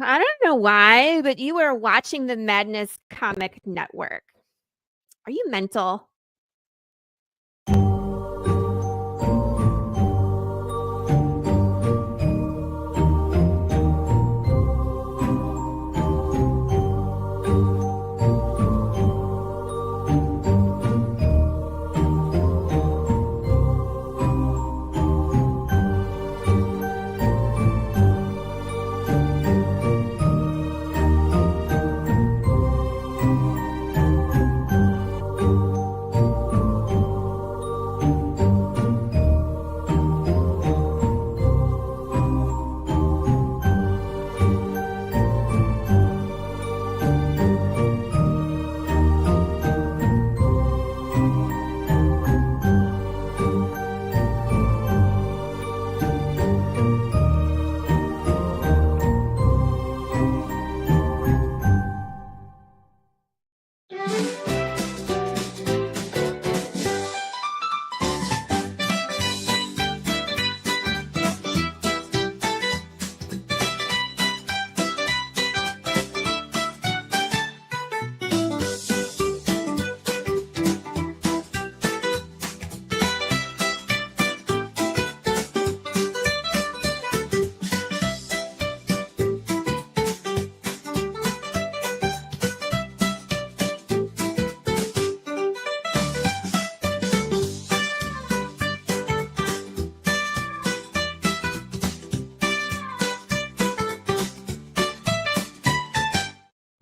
I don't know why, but you are watching the Madness Comic Network. Are you mental?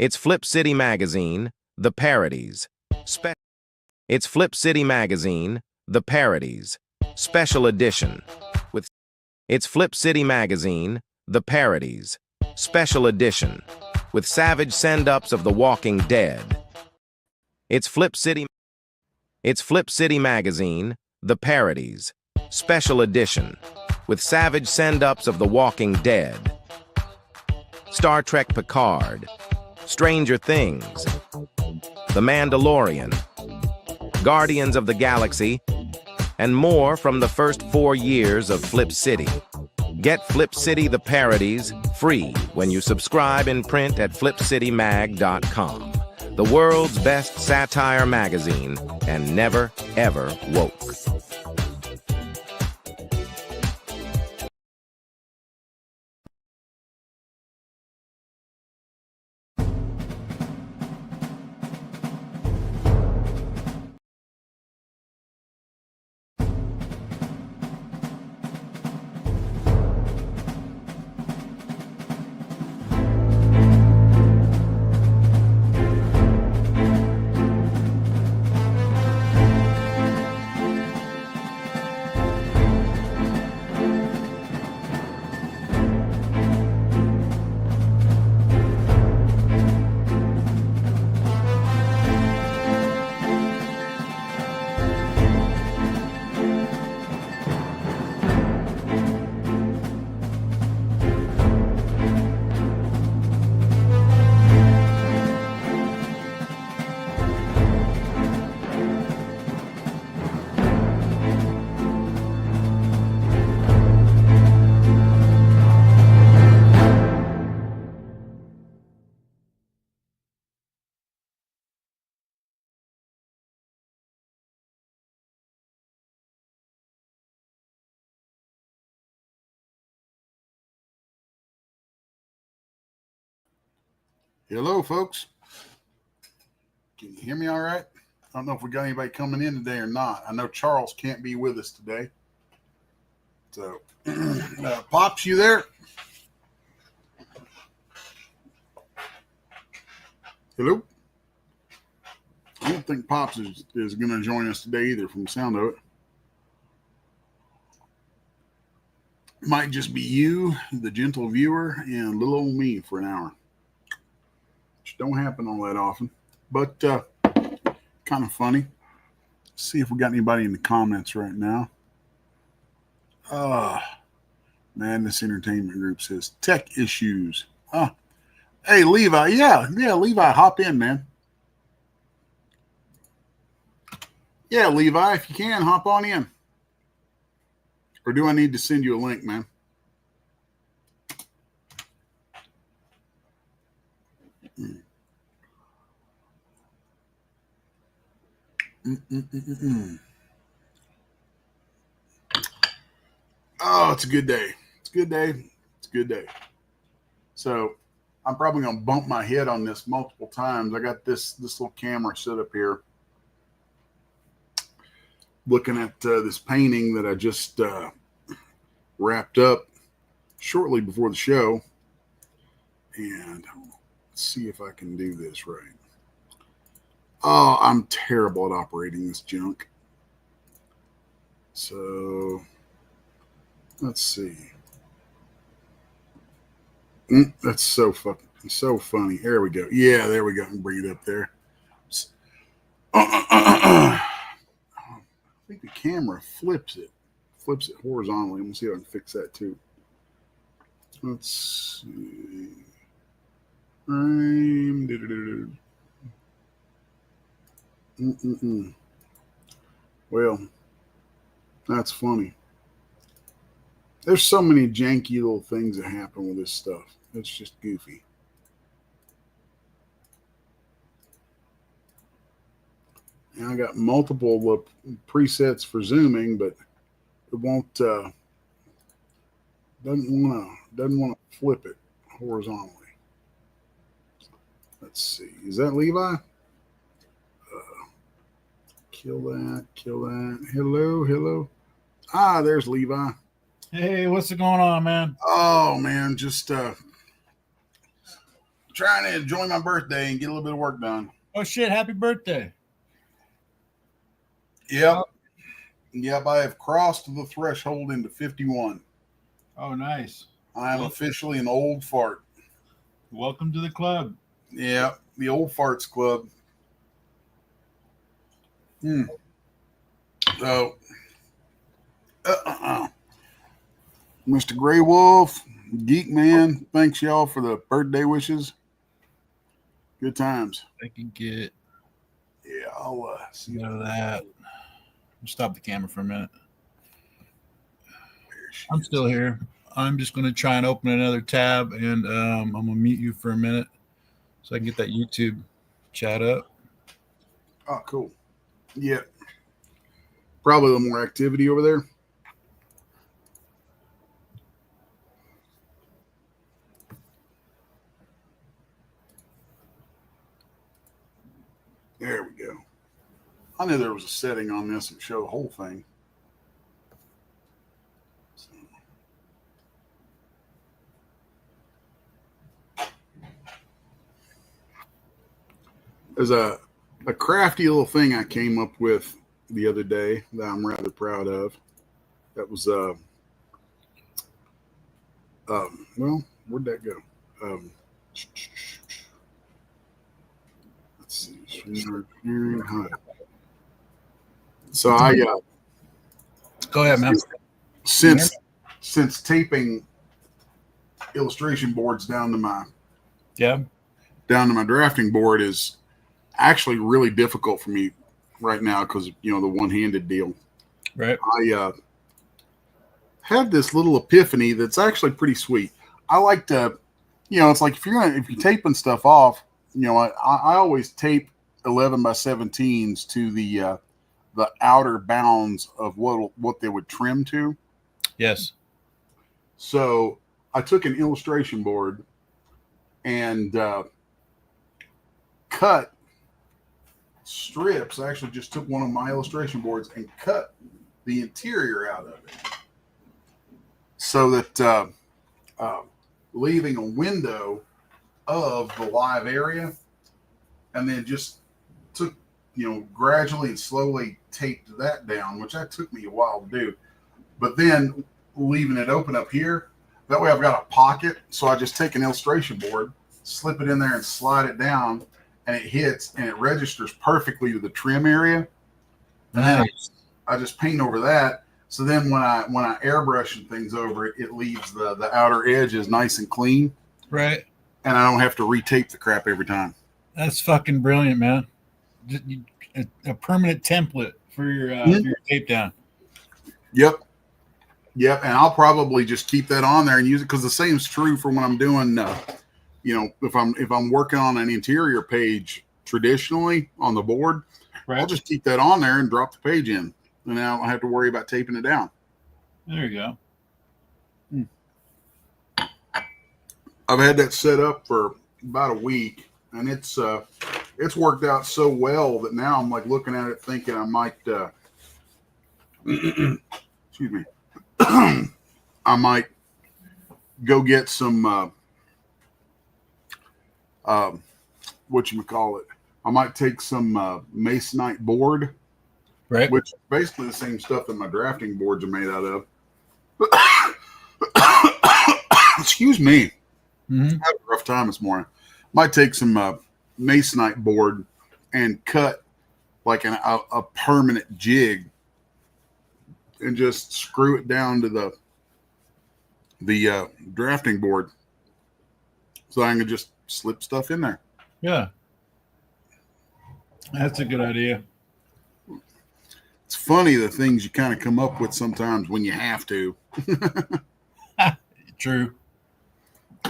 It's Flip City Magazine, The Parodies. It's Flip City Magazine, The Parodies. Special Edition. It's Flip City Magazine, The Parodies. Special Edition. With savage send-ups of The Walking Dead. It's Flip City Magazine, The Parodies. Special Edition. With savage send-ups of The Walking Dead. Star Trek Picard. Stranger Things, The Mandalorian, Guardians of the Galaxy, and more from the first 4 years of Flip City. Get Flip City The Parodies free when you subscribe in print at flipcitymag.com. The world's best satire magazine, and never, ever woke. Hello, folks. Can you hear me all right? I don't know if we got anybody coming in today or not. I know Charles can't be with us today. So, Pops, you there? Hello? I don't think Pops is going to join us today either from the sound of it. Might just be you, the gentle viewer, and little old me for an hour. Which don't happen all that often, but kind of funny. Let's see if we got anybody in the comments right now. Madness Entertainment Group says tech issues. Hey, Levi. Yeah, Levi, hop in, man. Yeah, Levi, if you can, hop on in. Or do I need to send you a link, man? Oh, it's a good day. It's a good day. It's a good day. So I'm probably going to bump my head on this multiple times. I got this little camera set up here looking at this painting that I just wrapped up shortly before the show. And let's see if I can do this right. Oh, I'm terrible at operating this junk. So let's see. That's so funny. There we go. Yeah, there we go. And bring it up there. I think the camera flips it horizontally. I'm gonna see if I can fix that too. Let's see. Well, that's funny. There's so many janky little things that happen with this stuff. It's just goofy. And I got multiple presets for zooming, but it won't doesn't want to flip it horizontally. Let's see. Is that Levi? Kill that. Hello. Ah, there's Levi. Hey, what's going on, man? Oh man, just trying to enjoy my birthday and get a little bit of work done. Oh shit, happy birthday. Yep. I have crossed the threshold into 51. Oh, nice. I am officially an old fart. Welcome to the club. Yeah, the old farts club. So, Mr. Grey Wolf, Geek Man, thanks y'all for the birthday wishes. Good times. I can get. Yeah, I'll see out of that. Stop the camera for a minute. I'm still here. I'm just going to try and open another tab, and I'm going to mute you for a minute so I can get that YouTube chat up. Oh, cool. Yeah. Probably a little more activity over there. There we go. I knew there was a setting on this that showed the whole thing. So. There's a crafty little thing I came up with the other day that I'm rather proud of. That was well, where'd that go? Let's see. So I go ahead, man. Since taping illustration boards down to my drafting board is actually really difficult for me right now because the one-handed deal. Right. I had this little epiphany that's actually pretty sweet. I like to, it's like if you're taping stuff off, I always tape 11x17s to the outer bounds of what they would trim to. Yes. So I took an illustration board and cut strips. I actually just took one of my illustration boards and cut the interior out of it so that leaving a window of the live area, and then just took, gradually and slowly taped that down, which that took me a while to do, but then leaving it open up here. That way I've got a pocket. So I just take an illustration board, slip it in there and slide it down, and it hits and it registers perfectly to the trim area. And then I just paint over that. So then when I airbrush and things over it, it leaves the outer edges nice and clean. Right. And I don't have to retape the crap every time. That's fucking brilliant, man. A permanent template for your tape down. Yep. And I'll probably just keep that on there and use it because the same is true for when I'm doing you know, if I'm working on an interior page traditionally on the board, Right. I'll just keep that on there and drop the page in, and I don't have to worry about taping it down. There you go. I've had that set up for about a week, and it's worked out so well that now I'm like looking at it thinking I might excuse me, I might go get some whatchamacallit. I might take some masonite board, Right. which is basically the same stuff that my drafting boards are made out of. Excuse me. Mm-hmm. I had a rough time this morning. Might take some masonite board and cut like a permanent jig and just screw it down to the drafting board so I can just slip stuff in there. Yeah. That's a good idea. It's funny the things you kind of come up with sometimes when you have to. True.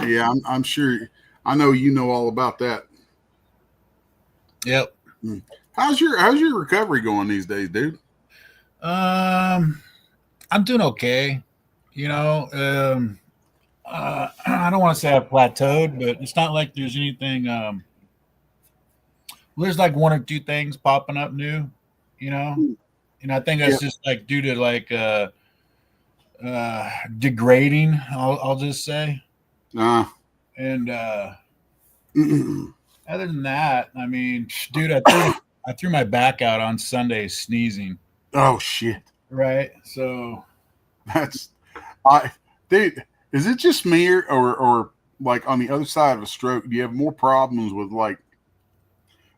Yeah, I'm sure. I know you know all about that. Yep. How's your recovery going these days, dude? I'm doing okay. You know, I don't want to say I've plateaued, but it's not like there's anything. There's like one or two things popping up new, you know, and I think that's just like due to like degrading. I'll just say. And other than that, I mean, dude, I threw my back out on Sunday sneezing. Oh shit! Right, so dude, is it just me or like on the other side of a stroke? Do you have more problems with like?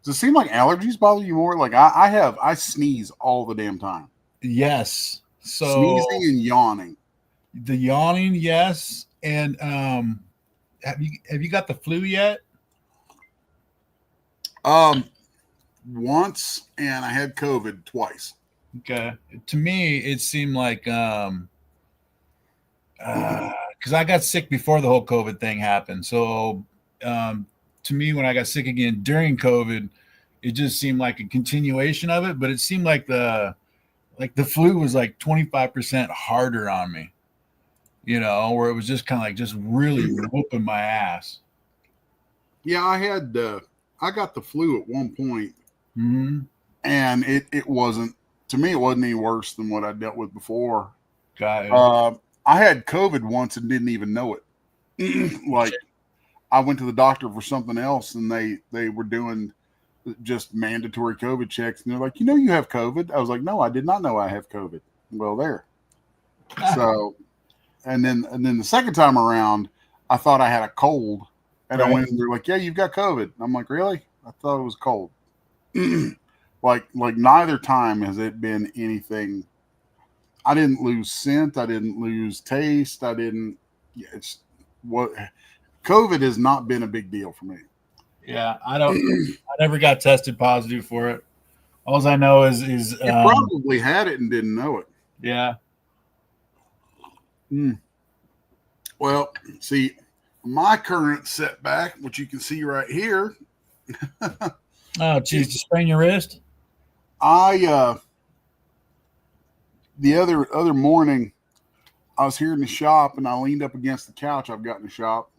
Does it seem like allergies bother you more? Like I sneeze all the damn time. Yes, so sneezing and yawning. The yawning, yes, and have you got the flu yet? Once, and I had COVID twice. Okay. To me, it seemed like because I got sick before the whole COVID thing happened. So to me, when I got sick again during COVID, it just seemed like a continuation of it. But it seemed like the flu was like 25% harder on me. You know, where it was just kind of like just really whooping my ass. Yeah, I got the flu at one point, and it wasn't, to me, it wasn't any worse than what I dealt with before. Got it. I had COVID once and didn't even know it. Like, I went to the doctor for something else, and they were doing just mandatory COVID checks, and they're like, you have COVID. I was like, no, I did not know I have COVID. Well, there. So. And then the second time around, I thought I had a cold, and I went and they're like, "Yeah, you've got COVID." I'm like, "Really? I thought it was cold." like neither time has it been anything. I didn't lose scent. I didn't lose taste. I didn't. It's what COVID has not been a big deal for me. Yeah, I never got tested positive for it. All I know is you probably had it and didn't know it. Yeah. Well, see, my current setback, which you can see right here. Oh, geez, you sprain your wrist? The other morning, I was here in the shop and I leaned up against the couch I've got in the shop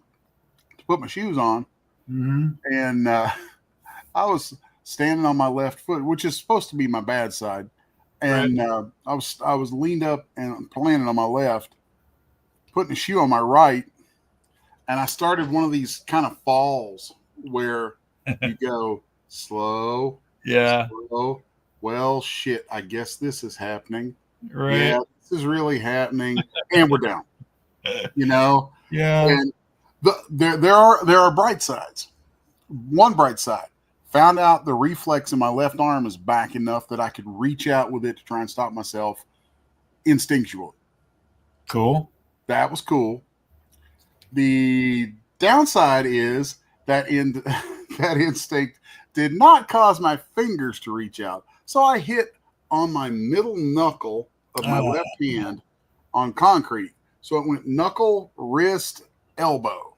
to put my shoes on, and I was standing on my left foot, which is supposed to be my bad side, and I was leaned up and planted on my left, putting a shoe on my right, and I started one of these kind of falls where you go slow, slow. Well, shit, I guess this is happening. Right. Yeah, this is really happening, and we're down. Yeah. And there are bright sides. One bright side: found out the reflex in my left arm is back enough that I could reach out with it to try and stop myself instinctually. Cool. That was cool. The downside is that that instinct did not cause my fingers to reach out. So I hit on my middle knuckle of my left hand on concrete. So it went knuckle, wrist, elbow.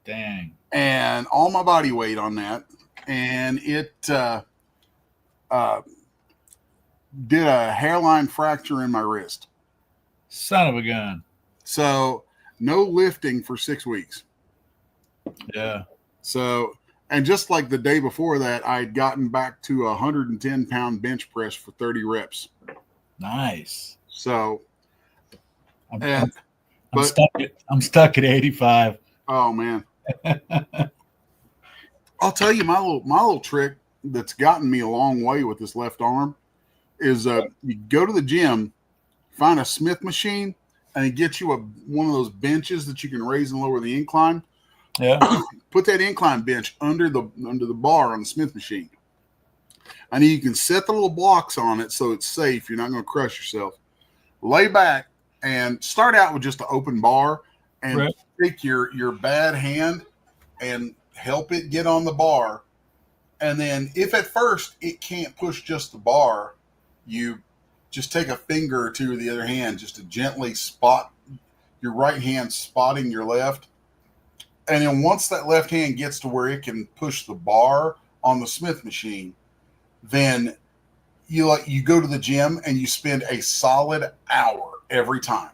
Dang. And all my body weight on that. And it did a hairline fracture in my wrist. Son of a gun. So no lifting for 6 weeks. Yeah. So, and just like the day before that, I had gotten back to a 110-pound bench press for 30 reps. Nice. So, I'm stuck at 85. Oh man. I'll tell you my little trick that's gotten me a long way with this left arm is you go to the gym, find a Smith machine, and it gets you one of those benches that you can raise and lower the incline. Yeah. Put that incline bench under the bar on the Smith machine. And you can set the little blocks on it so it's safe. You're not going to crush yourself. Lay back and start out with just an open bar and take your bad hand and help it get on the bar. And then if at first it can't push just the bar, you just take a finger or two of the other hand just to gently spot your right hand spotting your left. And then once that left hand gets to where it can push the bar on the Smith machine, then you go to the gym and you spend a solid hour every time.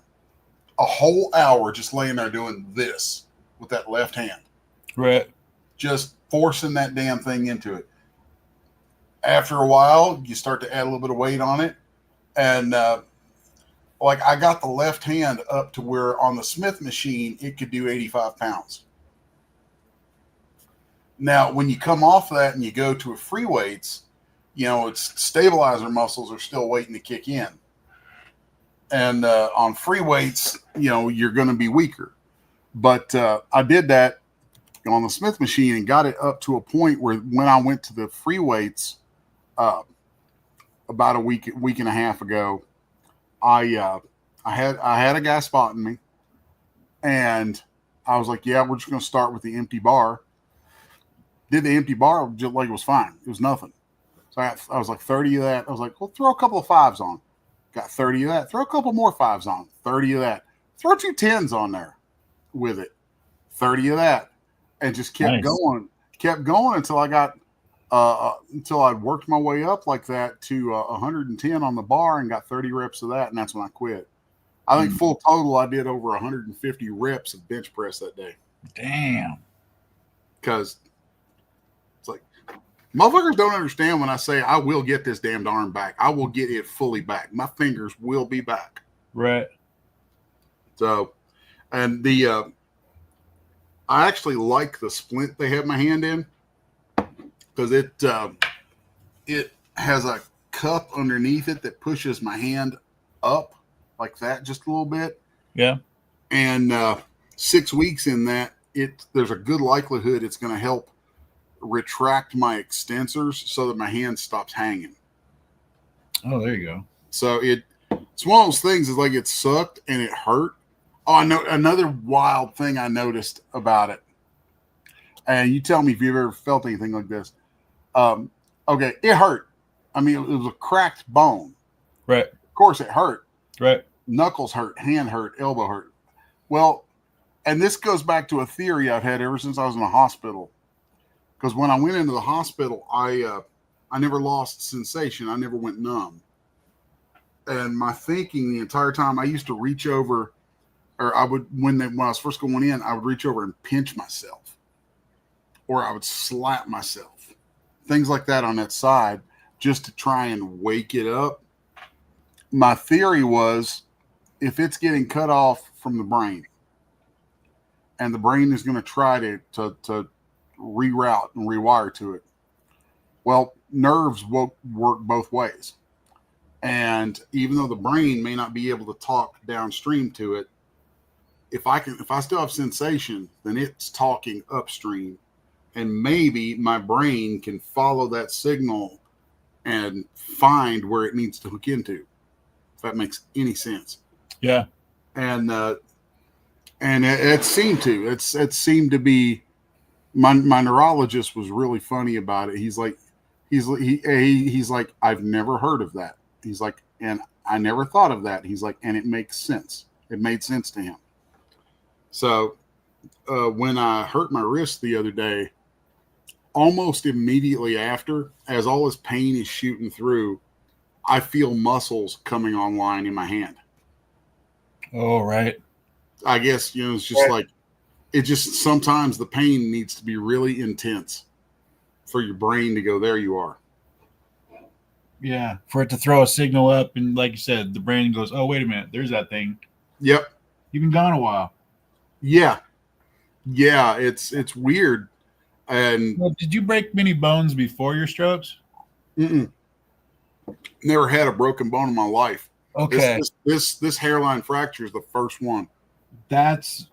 A whole hour just laying there doing this with that left hand. Right. Just forcing that damn thing into it. After a while, you start to add a little bit of weight on it. And like I got the left hand up to where on the Smith machine, it could do 85 pounds. Now, when you come off that and you go to a free weights, it's stabilizer muscles are still waiting to kick in. And on free weights, you're going to be weaker. But I did that on the Smith machine and got it up to a point where when I went to the free weights about a week and a half ago, I had a guy spotting me, and I was like, yeah, we're just going to start with the empty bar. Did the empty bar just like it was fine. It was nothing. So I was like 30 of that. I was like, well, throw a couple of fives on. Got 30 of that. Throw a couple more fives on. 30 of that. Throw 2 10s on there with it. 30 of that. And just kept going. Kept going until I got until I'd worked my way up like that to 110 on the bar and got 30 reps of that, and that's when I quit. I think full total I did over 150 reps of bench press that day. Damn. Because it's like motherfuckers don't understand when I say I will get this damned arm back. I will get it fully back. My fingers will be back. Right. So, and the I actually like the splint they have my hand in because it has a cup underneath it that pushes my hand up like that just a little bit. Yeah. And 6 weeks in that, there's a good likelihood it's going to help retract my extensors so that my hand stops hanging. Oh, there you go. So it's one of those things is like it sucked and it hurt. Oh, I know another wild thing I noticed about it. And you tell me if you've ever felt anything like this. Okay, it hurt. I mean, it was a cracked bone. Right. Of course, it hurt. Right. Knuckles hurt, hand hurt, elbow hurt. Well, and this goes back to a theory I've had ever since I was in the hospital. Because when I went into the hospital, I never lost sensation. I never went numb. And my thinking the entire time, I used to reach over, or I would, when I was first going in, I would reach over and pinch myself. Or I would slap myself. Things like that on that side, just to try and wake it up. My theory was, if it's getting cut off from the brain, and the brain is going to try to reroute and rewire to it, well, nerves will work both ways. And even though the brain may not be able to talk downstream to it, if I still have sensation, then it's talking upstream. And maybe my brain can follow that signal and find where it needs to hook into, if that makes any sense. Yeah. And it seemed to. It seemed to be. My neurologist was really funny about it. He's like, I've never heard of that. He's like, and I never thought of that. He's like, and it makes sense. It made sense to him. So, when I hurt my wrist the other day, almost immediately after, as all this pain is shooting through, I feel muscles coming online in my hand. Oh, right. I guess, it's just like, it just sometimes the pain needs to be really intense for your brain to go, there you are. Yeah, for it to throw a signal up, and like you said, the brain goes, "Oh, wait a minute, there's that thing." Yep. You've been gone a while. Yeah. It's weird. And well, did you break many bones before your strokes? Never had a broken bone in my life. Okay, this hairline fracture is the first one. That's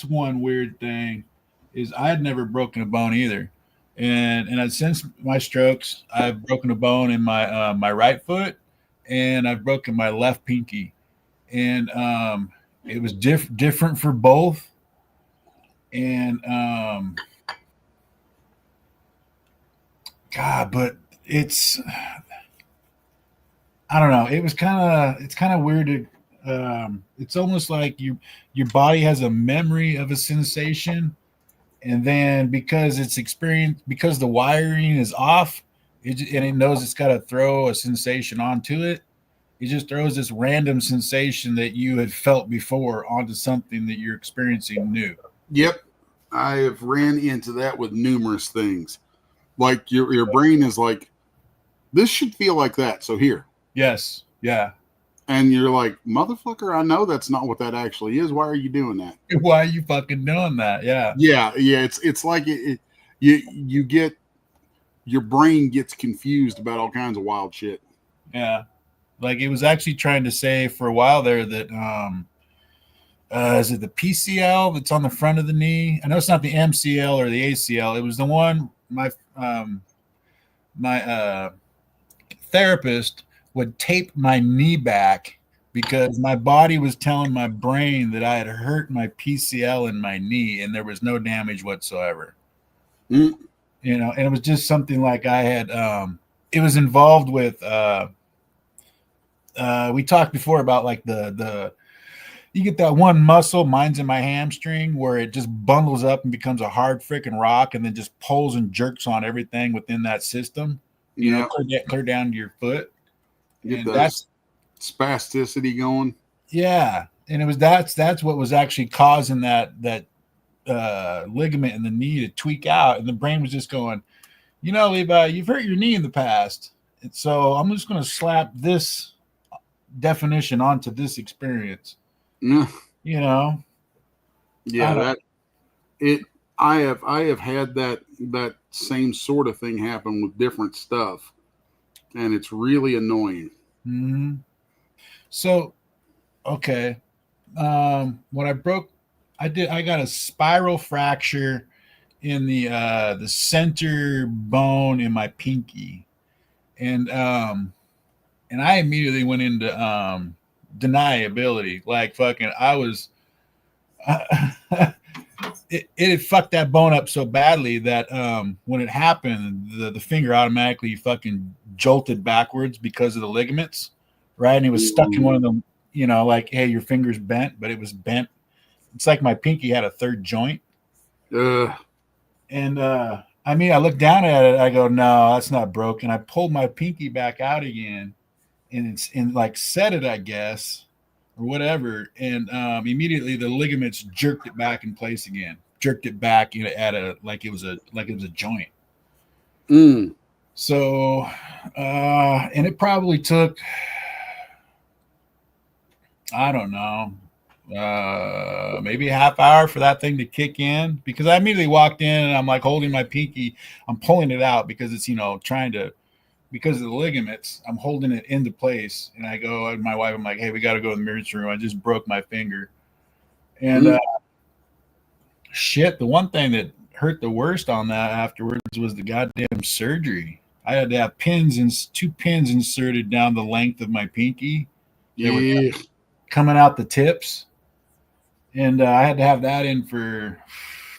one weird thing, is I had never broken a bone either. And since my strokes, I've broken a bone in my my right foot, and I've broken my left pinky, and it was different for both. And God, but it's, I don't know. It's kind of weird to. It's almost like your body has a memory of a sensation, and then because it's experienced, because the wiring is off, and it knows it's got to throw a sensation onto it. It just throws this random sensation that you had felt before onto something that you're experiencing new. Yep, I have ran into that with numerous things. Like your brain is like, this should feel like that, so here. Yes, yeah. And you're like, motherfucker, I know that's not what that actually is. Why are you doing that? Why are you fucking doing that? Yeah. Yeah. It's like you get, your brain gets confused about all kinds of wild shit. Yeah. Like it was actually trying to say for a while there that is it the PCL that's on the front of the knee? I know it's not the MCL or the ACL. It was the one my therapist would tape my knee back because my body was telling my brain that I had hurt my PCL in my knee and there was no damage whatsoever. And it was just something like I had, it was involved with, we talked before about like you get that one muscle, mine's in my hamstring, where it just bundles up and becomes a hard freaking rock and then just pulls and jerks on everything within that system, clear down to your foot. Get that spasticity going. Yeah. And that's what was actually causing that ligament in the knee to tweak out. And the brain was just going, Levi, you've hurt your knee in the past. And so I'm just going to slap this definition onto this experience. Yeah. Yeah, I have had that same sort of thing happen with different stuff, and it's really annoying. Mm-hmm. So, okay, what I broke, I got a spiral fracture in the center bone in my pinky, and I immediately went into deniability. Like fucking, I was. It had fucked that bone up so badly that when it happened, the finger automatically fucking jolted backwards because of the ligaments, right? And it was stuck in one of them, like, hey, your finger's bent, but it was bent. It's like my pinky had a third joint. And I looked down at it, I go, no, that's not broken. I pulled my pinky back out again, and set it, I guess, or whatever, and immediately the ligaments jerked it back in place again, jerked it back at like it was a joint. So and it probably took, I don't know, maybe a half hour for that thing to kick in, because I immediately walked in and I'm like holding my pinky, I'm pulling it out because it's because of the ligaments, I'm holding it into place. And I go to my wife, I'm like, hey, we got to go to the emergency room. I just broke my finger. And shit, the one thing that hurt the worst on that afterwards was the goddamn surgery. I had to have two pins inserted down the length of my pinky. They were coming out the tips. And I had to have that in for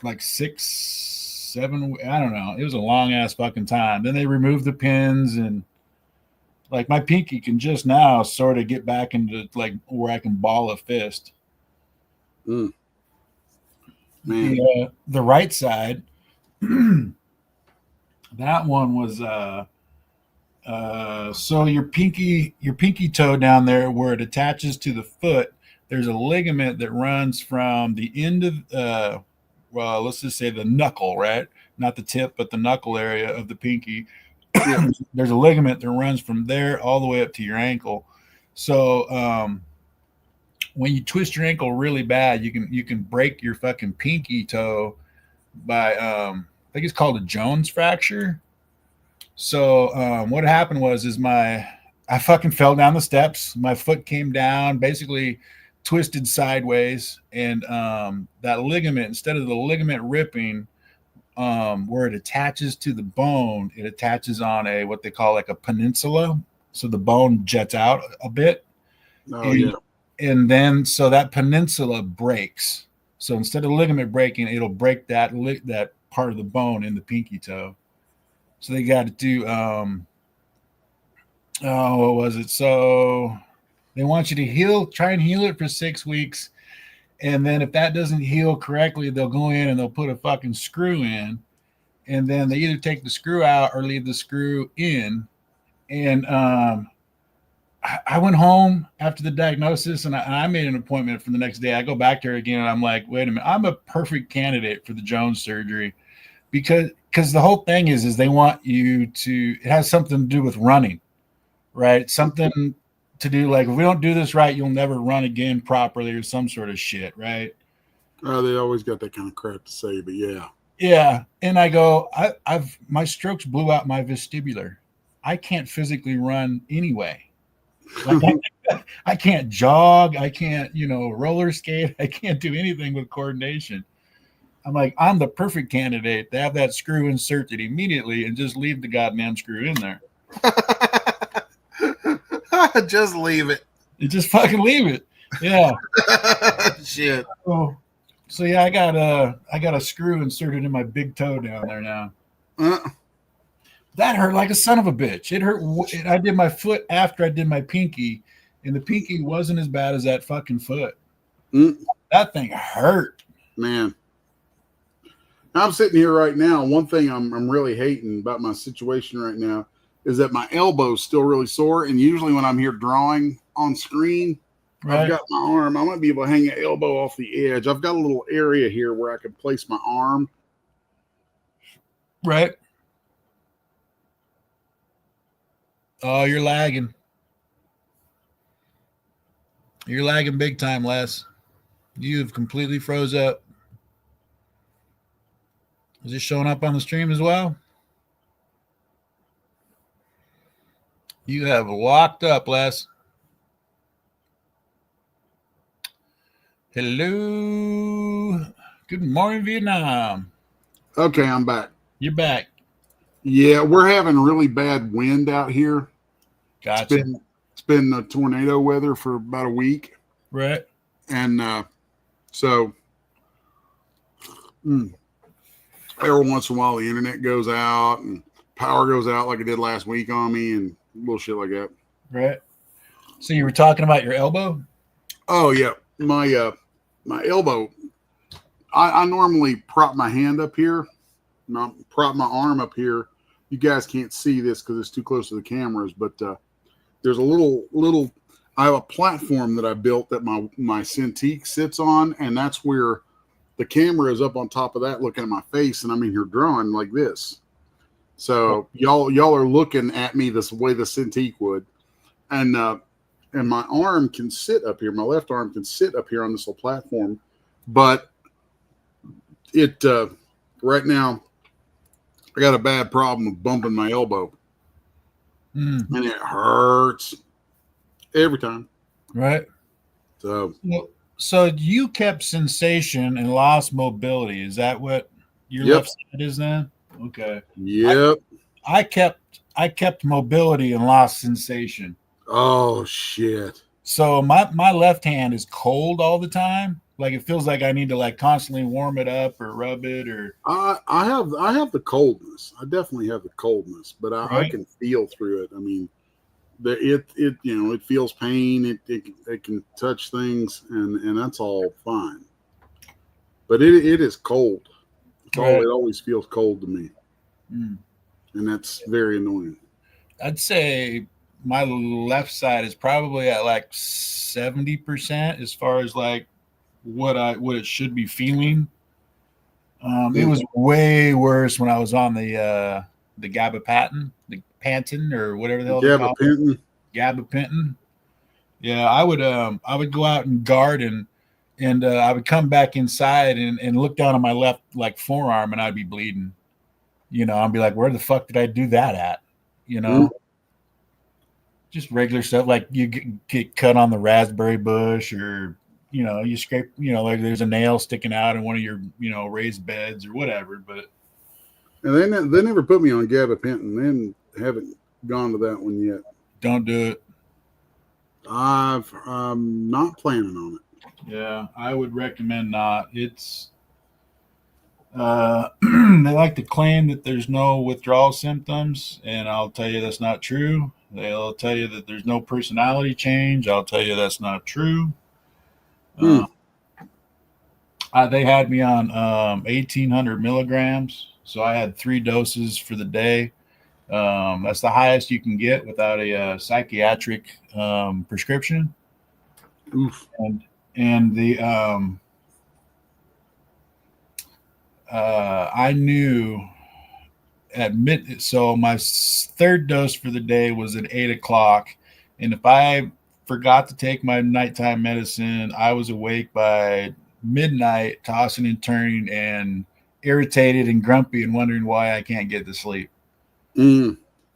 like 6-7, I don't know. It was a long ass fucking time. Then they removed the pins, and like my pinky can just now sort of get back into like where I can ball a fist. Man. The right side, that one was so your pinky toe down there where it attaches to the foot, there's a ligament that runs from the end of well, let's just say the knuckle, right? Not the tip, but the knuckle area of the pinky. Yeah. There's a ligament that runs from there all the way up to your ankle. So when you twist your ankle really bad, you can break your fucking pinky toe by I think it's called a Jones fracture. So what happened was I fucking fell down the steps. My foot came down, basically twisted sideways, and that ligament, instead of the ligament ripping, where it attaches to the bone, it attaches on a what they call like a peninsula. So the bone jets out a bit. Oh, yeah. And then so that peninsula breaks. So instead of ligament breaking, it'll break that part of the bone in the pinky toe. So they got to do what was it? So they want you to try and heal it for 6 weeks. And then if that doesn't heal correctly, they'll go in and they'll put a fucking screw in. And then they either take the screw out or leave the screw in. And I went home after the diagnosis and I made an appointment for the next day. I go back there again and I'm like, wait a minute, I'm a perfect candidate for the Jones surgery because the whole thing is they want you to, it has something to do with running, right? Something to do like, if we don't do this right, you'll never run again properly or some sort of shit, right? They always got that kind of crap to say, but yeah. Yeah. And I go, my strokes blew out my vestibular. I can't physically run anyway. Like I can't jog. I can't, roller skate. I can't do anything with coordination. I'm like, I'm the perfect candidate to have that screw inserted immediately and just leave the goddamn screw in there. Just leave it. You just fucking leave it. Yeah. Shit. So yeah, I got a screw inserted in my big toe down there now. That hurt like a son of a bitch. It hurt. I did my foot after I did my pinky, and the pinky wasn't as bad as that fucking foot. That thing hurt, man. I'm sitting here right now. One thing I'm really hating about my situation right now is that my elbow's still really sore. And usually when I'm here drawing on screen, right, I've got my arm. I might be able to hang an elbow off the edge. I've got a little area here where I can place my arm. Right. Oh, you're lagging. You're lagging big time, Les. You've completely froze up. Is this showing up on the stream as well? You have locked up, Les. Hello. Good morning, Vietnam. Okay, I'm back. You're back. Yeah, we're having really bad wind out here. Gotcha. It's been tornado weather for about a week. Right. And so every once in a while the internet goes out and power goes out like it did last week on me and little shit like that. Right. So you were talking about your elbow? Oh yeah. My elbow, I normally prop my hand up here. Not prop my arm up here. You guys can't see this because it's too close to the cameras, but there's a little. I have a platform that I built that my Cintiq sits on, and that's where the camera is up on top of that, looking at my face, and I'm in here drawing like this. So y'all are looking at me this way the Cintiq would, and my arm can sit up here. My left arm can sit up here on this little platform, but it right now. I got a bad problem with bumping my elbow. And it hurts every time. Right. So you kept sensation and lost mobility. Is that what your left side is then? Okay. Yep. I kept mobility and lost sensation. Oh shit. So my left hand is cold all the time. Like it feels like I need to like constantly warm it up or rub it or. I have the coldness. I definitely have the coldness, but I can feel through it. I mean, it feels pain. It can touch things, and that's all fine. but it is cold. Right. It always feels cold to me, Mm. and that's very annoying. I'd say my left side is probably at like 70% as far as like what it should be feeling. It was way worse when I was on the gabapentin, the Panton or whatever the hell they call it. Gabapentin. Gabapentin. Yeah, I would go out and garden, and I would come back inside and look down on my left like forearm, and I'd be bleeding. I'd be like, where the fuck did I do that at? Just regular stuff like you get cut on the raspberry bush, or you scrape, like there's a nail sticking out in one of your raised beds or whatever. But and they never put me on gabapentin. They haven't gone to that one yet. Don't do it. I'm not planning on it. Yeah, I would recommend not. It's they like to claim that there's no withdrawal symptoms, and I'll tell you that's not true. They'll tell you that there's no personality change. I'll tell you that's not true. They had me on 1,800 milligrams, so I had 3 doses for the day. That's the highest you can get without a psychiatric prescription. Oof. And the I knew at midnight. So my third dose for the day was at 8 o'clock, and if I forgot to take my nighttime medicine, I was awake by midnight, tossing and turning, and irritated and grumpy, and wondering why I can't get to sleep.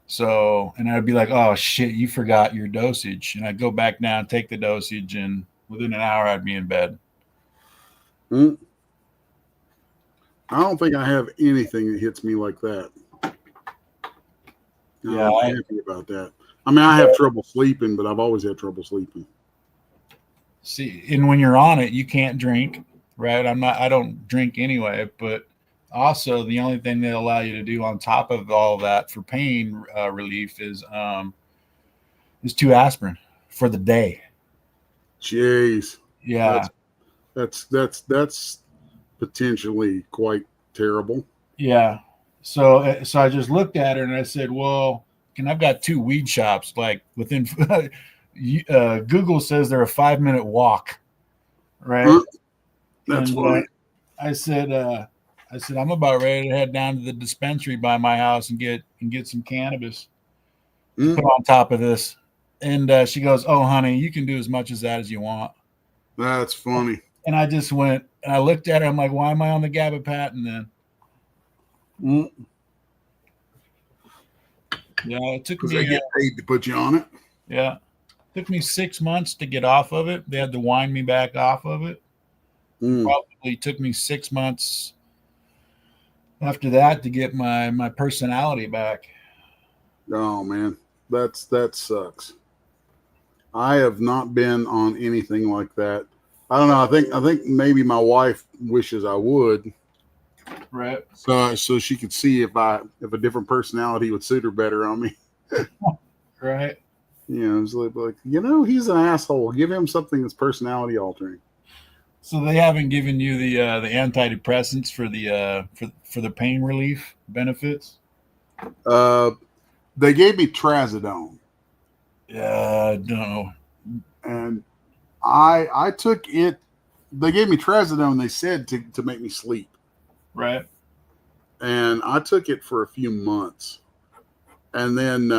So, and I'd be like, oh shit, you forgot your dosage. And I'd go back down, take the dosage, and within an hour I'd be in bed. I don't think I have anything that hits me like that. Yeah, I'm happy about that. I mean, I have trouble sleeping, but I've always had trouble sleeping. See, and when you're on it, you can't drink, right? I don't drink anyway, but also the only thing they allow you to do on top of all of that for pain relief is 2 aspirin for the day. Jeez. Yeah. That's potentially quite terrible. Yeah. So I just looked at her and I said, well, I've got 2 weed shops, like within Google says they're a 5-minute walk. Right. That's funny. I said, I'm about ready to head down to the dispensary by my house and get some cannabis to put on top of this. And she goes, oh, honey, you can do as much as that as you want. That's funny. And I just went and I looked at her. I'm like, why am I on the gabapentin then? Yeah, it took me. They get paid to put you on it. Yeah, it took me 6 months to get off of it. They had to wind me back off of it. Probably took me 6 months after that to get my personality back. Oh man, that sucks. I have not been on anything like that. I don't know. I think maybe my wife wishes I would. Right. So she could see if a different personality would suit her better on me. Right. It's like he's an asshole. Give him something that's personality altering. So they haven't given you the antidepressants for the pain relief benefits? They gave me trazodone. Yeah, I don't know. And I took it. They gave me trazodone. They said to make me sleep. Right. And I took it for a few months, and then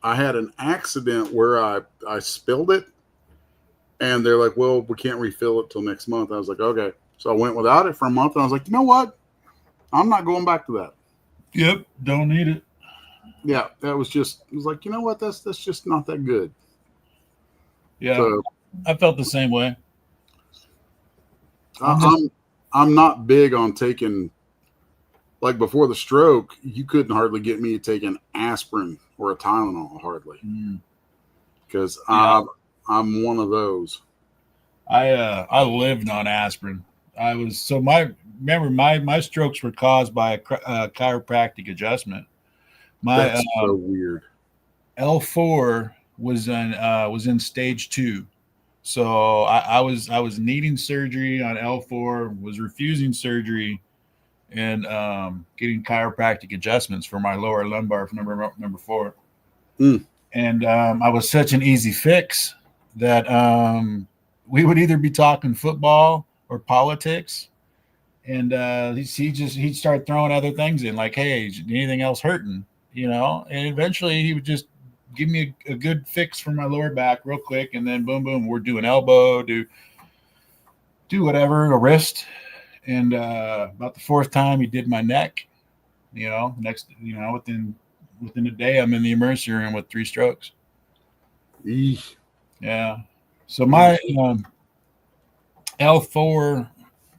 I had an accident where I spilled it, and they're like, well, we can't refill it till next month. I was like, okay. So I went without it for a month, and I was like, you know what? I'm not going back to that. Yep. Don't need it. Yeah. It was like, you know what? That's just not that good. Yeah. So, I felt the same way. I'm not big on taking, like before the stroke, you couldn't hardly get me to take an aspirin or a Tylenol hardly. Because I'm one of those. I lived on aspirin. My strokes were caused by a chiropractic adjustment. That's so weird. L4 was in stage 2. So I was needing surgery on L4, was refusing surgery, and getting chiropractic adjustments for my lower lumbar for number 4. Mm. And I was such an easy fix that we would either be talking football or politics, and he'd start throwing other things in, like, hey, anything else hurting, and eventually he would just give me a good fix for my lower back real quick, and then boom, we're doing elbow, do whatever, a wrist. And about the 4th time he did my neck, within a day I'm in the emergency room with 3 strokes. Eesh. Yeah. So my L4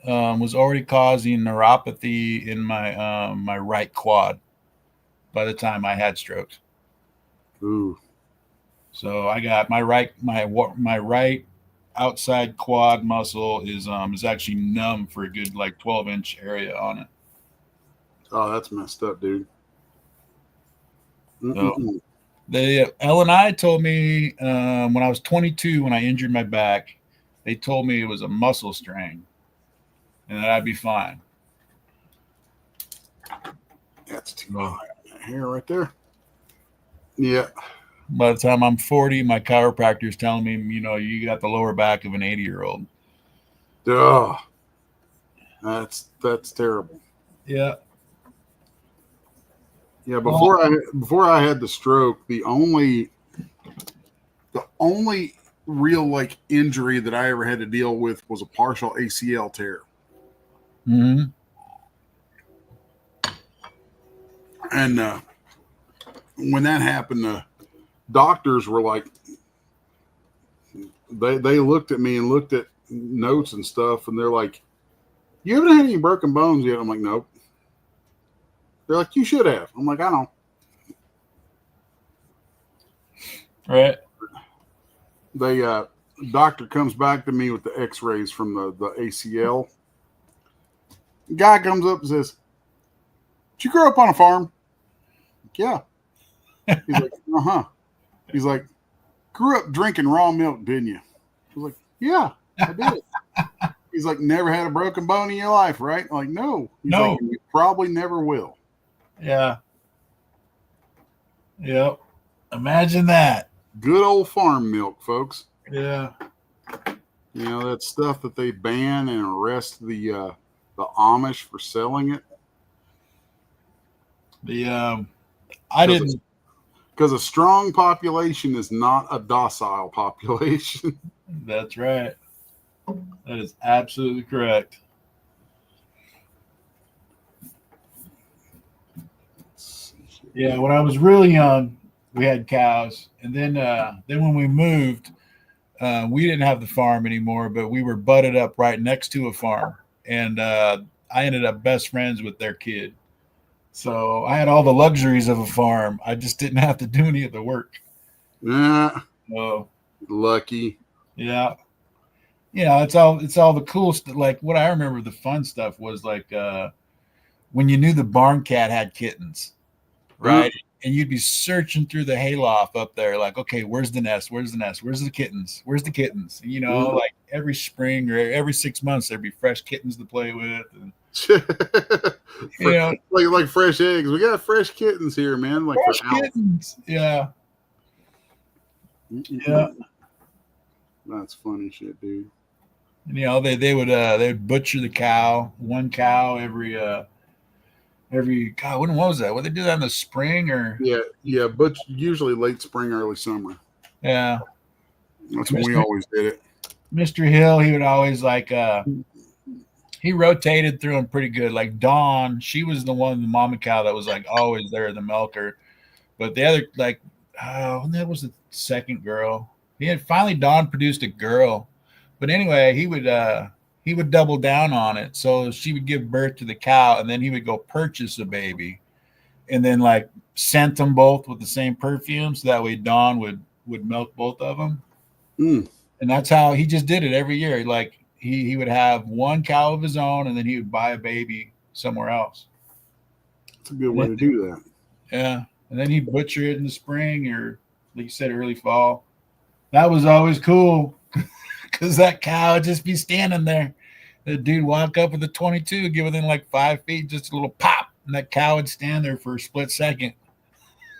was already causing neuropathy in my my right quad by the time I had strokes. Ooh. So I got my right outside quad muscle is actually numb for a good 12-inch area on it. Oh, that's messed up, dude. So L&I told me when I was 22, when I injured my back, they told me it was a muscle strain and that I'd be fine. That's too high on that hair right there. Yeah. By the time I'm 40, my chiropractor is telling me, you got the lower back of an 80-year-old. Oh, that's terrible. Yeah. Yeah. Before I had the stroke, the only real injury that I ever had to deal with was a partial ACL tear. Mm-hmm. And when that happened, the doctors were like, they looked at me and looked at notes and stuff, and they're like, "You haven't had any broken bones yet?" I'm like, "Nope." They're like, "You should have." I'm like, "I know." Right. They doctor comes back to me with the X-rays from the ACL. Guy comes up and says, "Did you grow up on a farm?" Like, yeah. He's like, "Uh-huh." He's like, "Grew up drinking raw milk, didn't you?" I was like, "Yeah, I did." He's like, "Never had a broken bone in your life, right?" I'm like, "No." He's No. like, "You probably never will." Yeah. Yep. Imagine that. Good old farm milk, folks. Yeah. That stuff that they ban and arrest the Amish for selling it. I didn't. Because a strong population is not a docile population. That's right. That is absolutely correct. Yeah, when I was really young, we had cows, and then when we moved, we didn't have the farm anymore, but we were butted up right next to a farm, and I ended up best friends with their kid. So I had all the luxuries of a farm. I just didn't have to do any of the work. Yeah. So lucky. Yeah. It's all the cool stuff. Like what I remember, the fun stuff was when you knew the barn cat had kittens, right? And you'd be searching through the hayloft up there, like, okay, where's the nest? Where's the nest? Where's the kittens? Where's the kittens? Like every spring or every 6 months, there'd be fresh kittens to play with. And, like fresh eggs. We got fresh kittens here, man. Like fresh kittens. Yeah. Yeah. That's funny shit, dude. And, they'd butcher the cow, one cow every God, when was that? Would they do that in the spring or? Yeah, but usually late spring, early summer. Yeah, that's when we always did it. Mr. Hill, he would always he rotated through them pretty good. Like Dawn, she was the mama cow that was always there, the milker. But the other that was the second girl. Dawn produced a girl, but anyway, he would double down on it. So she would give birth to the cow, and then he would go purchase a baby, and then scent them both with the same perfume, so that way Dawn would milk both of them. And that's how he just did it every year. He would have one cow of his own, and then he would buy a baby somewhere else. That's a good way to do that. Yeah, and then he'd butcher it in the spring or, like you said, early fall. That was always cool. because that cow would just be standing there. The dude walk up with a 22, get within like 5 feet, just a little pop, and that cow would stand there for a split second.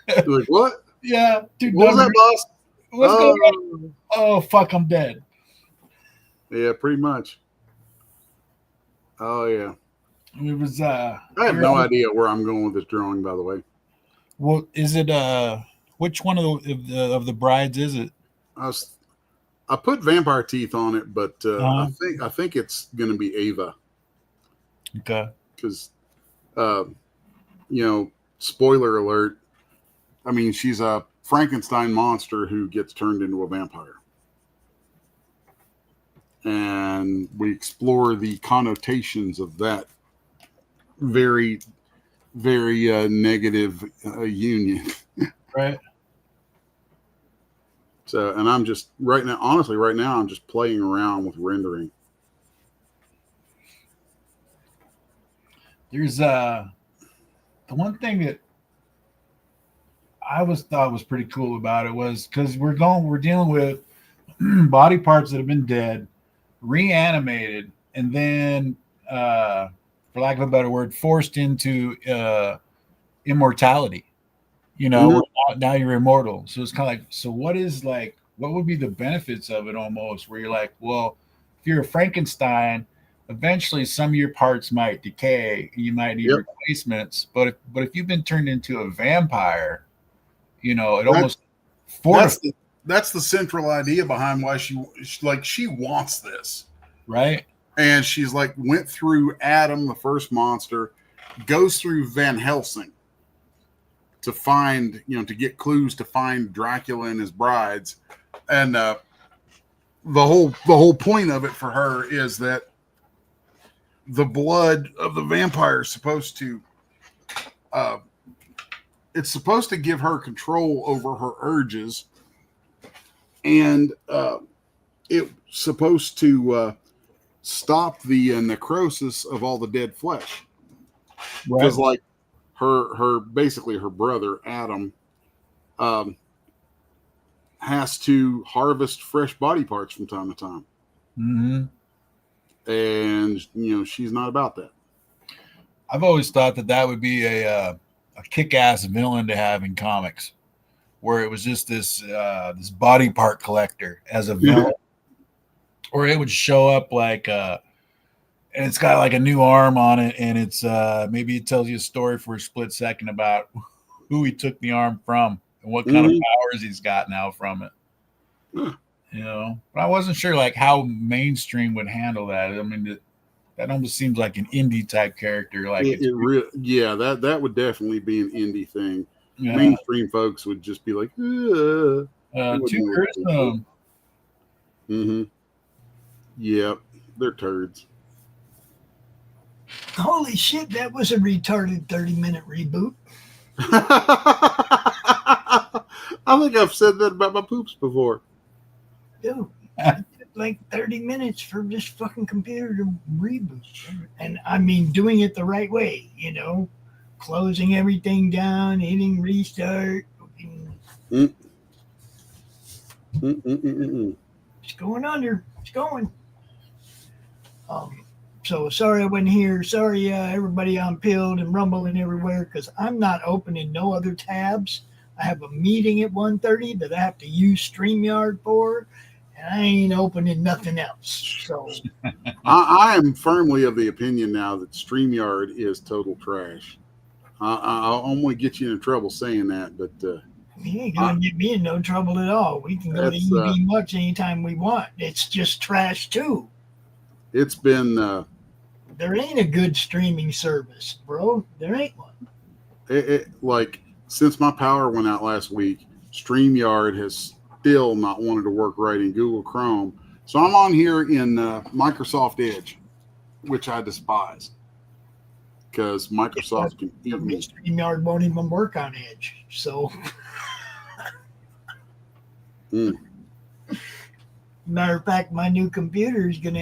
You're like, what? Yeah, dude. What was that, boss? What's going on? Oh, fuck, I'm dead. Yeah, pretty much. Oh, yeah. It was. I have no idea where I'm going with this drawing, by the way. Well, is it which one of the brides is it? I put vampire teeth on it, but I think it's going to be Ava. Okay. Because, spoiler alert. I mean, she's a Frankenstein monster who gets turned into a vampire. And we explore the connotations of that very, very negative union. Right. So, and I'm just right now, I'm just playing around with rendering. There's the one thing that I thought was pretty cool about it was because we're dealing with body parts that have been dead, reanimated, and then for lack of a better word, forced into immortality. Now you're immortal. So it's kind of like, so what would be the benefits of it almost, where you're like, well, if you're a Frankenstein, eventually some of your parts might decay. You might need replacements. But if you've been turned into a vampire, it almost that's the central idea behind why she wants this. Right. And she's like, went through Adam, the first monster, goes through Van Helsing to find, to get clues to find Dracula and his brides. And the whole point of it for her is that the blood of the vampire is supposed to it's supposed to give her control over her urges, and it's supposed to stop the necrosis of all the dead flesh. Because like her basically her brother Adam has to harvest fresh body parts from time to time. Mm-hmm. And she's not about that. I've always thought that would be a kick-ass villain to have in comics, where it was just this body part collector as a villain, or it would show up like and it's got like a new arm on it, and it's maybe it tells you a story for a split second about who he took the arm from and what kind of powers he's got now from it. But I wasn't sure like how mainstream would handle that. I mean, that almost seems like an indie type character. Like that would definitely be an indie thing. Yeah. Mainstream folks would just be like, too gruesome. Yep, they're turds. Holy shit, that was a retarded 30-minute reboot. I think I've said that about my poops before. Dude, it took like 30 minutes for this fucking computer to reboot. And I mean, doing it the right way, closing everything down, hitting restart. It's going under. It's going. So sorry I wasn't here. Sorry, everybody, I'm pilled and rumbling everywhere because I'm not opening no other tabs. I have a meeting at 1:30 that I have to use StreamYard for, and I ain't opening nothing else. So I am firmly of the opinion now that StreamYard is total trash. I'll only get you in trouble saying that, but you ain't gonna get me in no trouble at all. We can go to EV Much anytime we want. It's just trash too. It's been there ain't a good streaming service, bro. There ain't one. Like since my power went out last week, StreamYard has still not wanted to work right in Google Chrome. So I'm on here in Microsoft Edge, which I despise because Microsoft can eat me. StreamYard won't even work on Edge. So matter of fact, my new computer is going to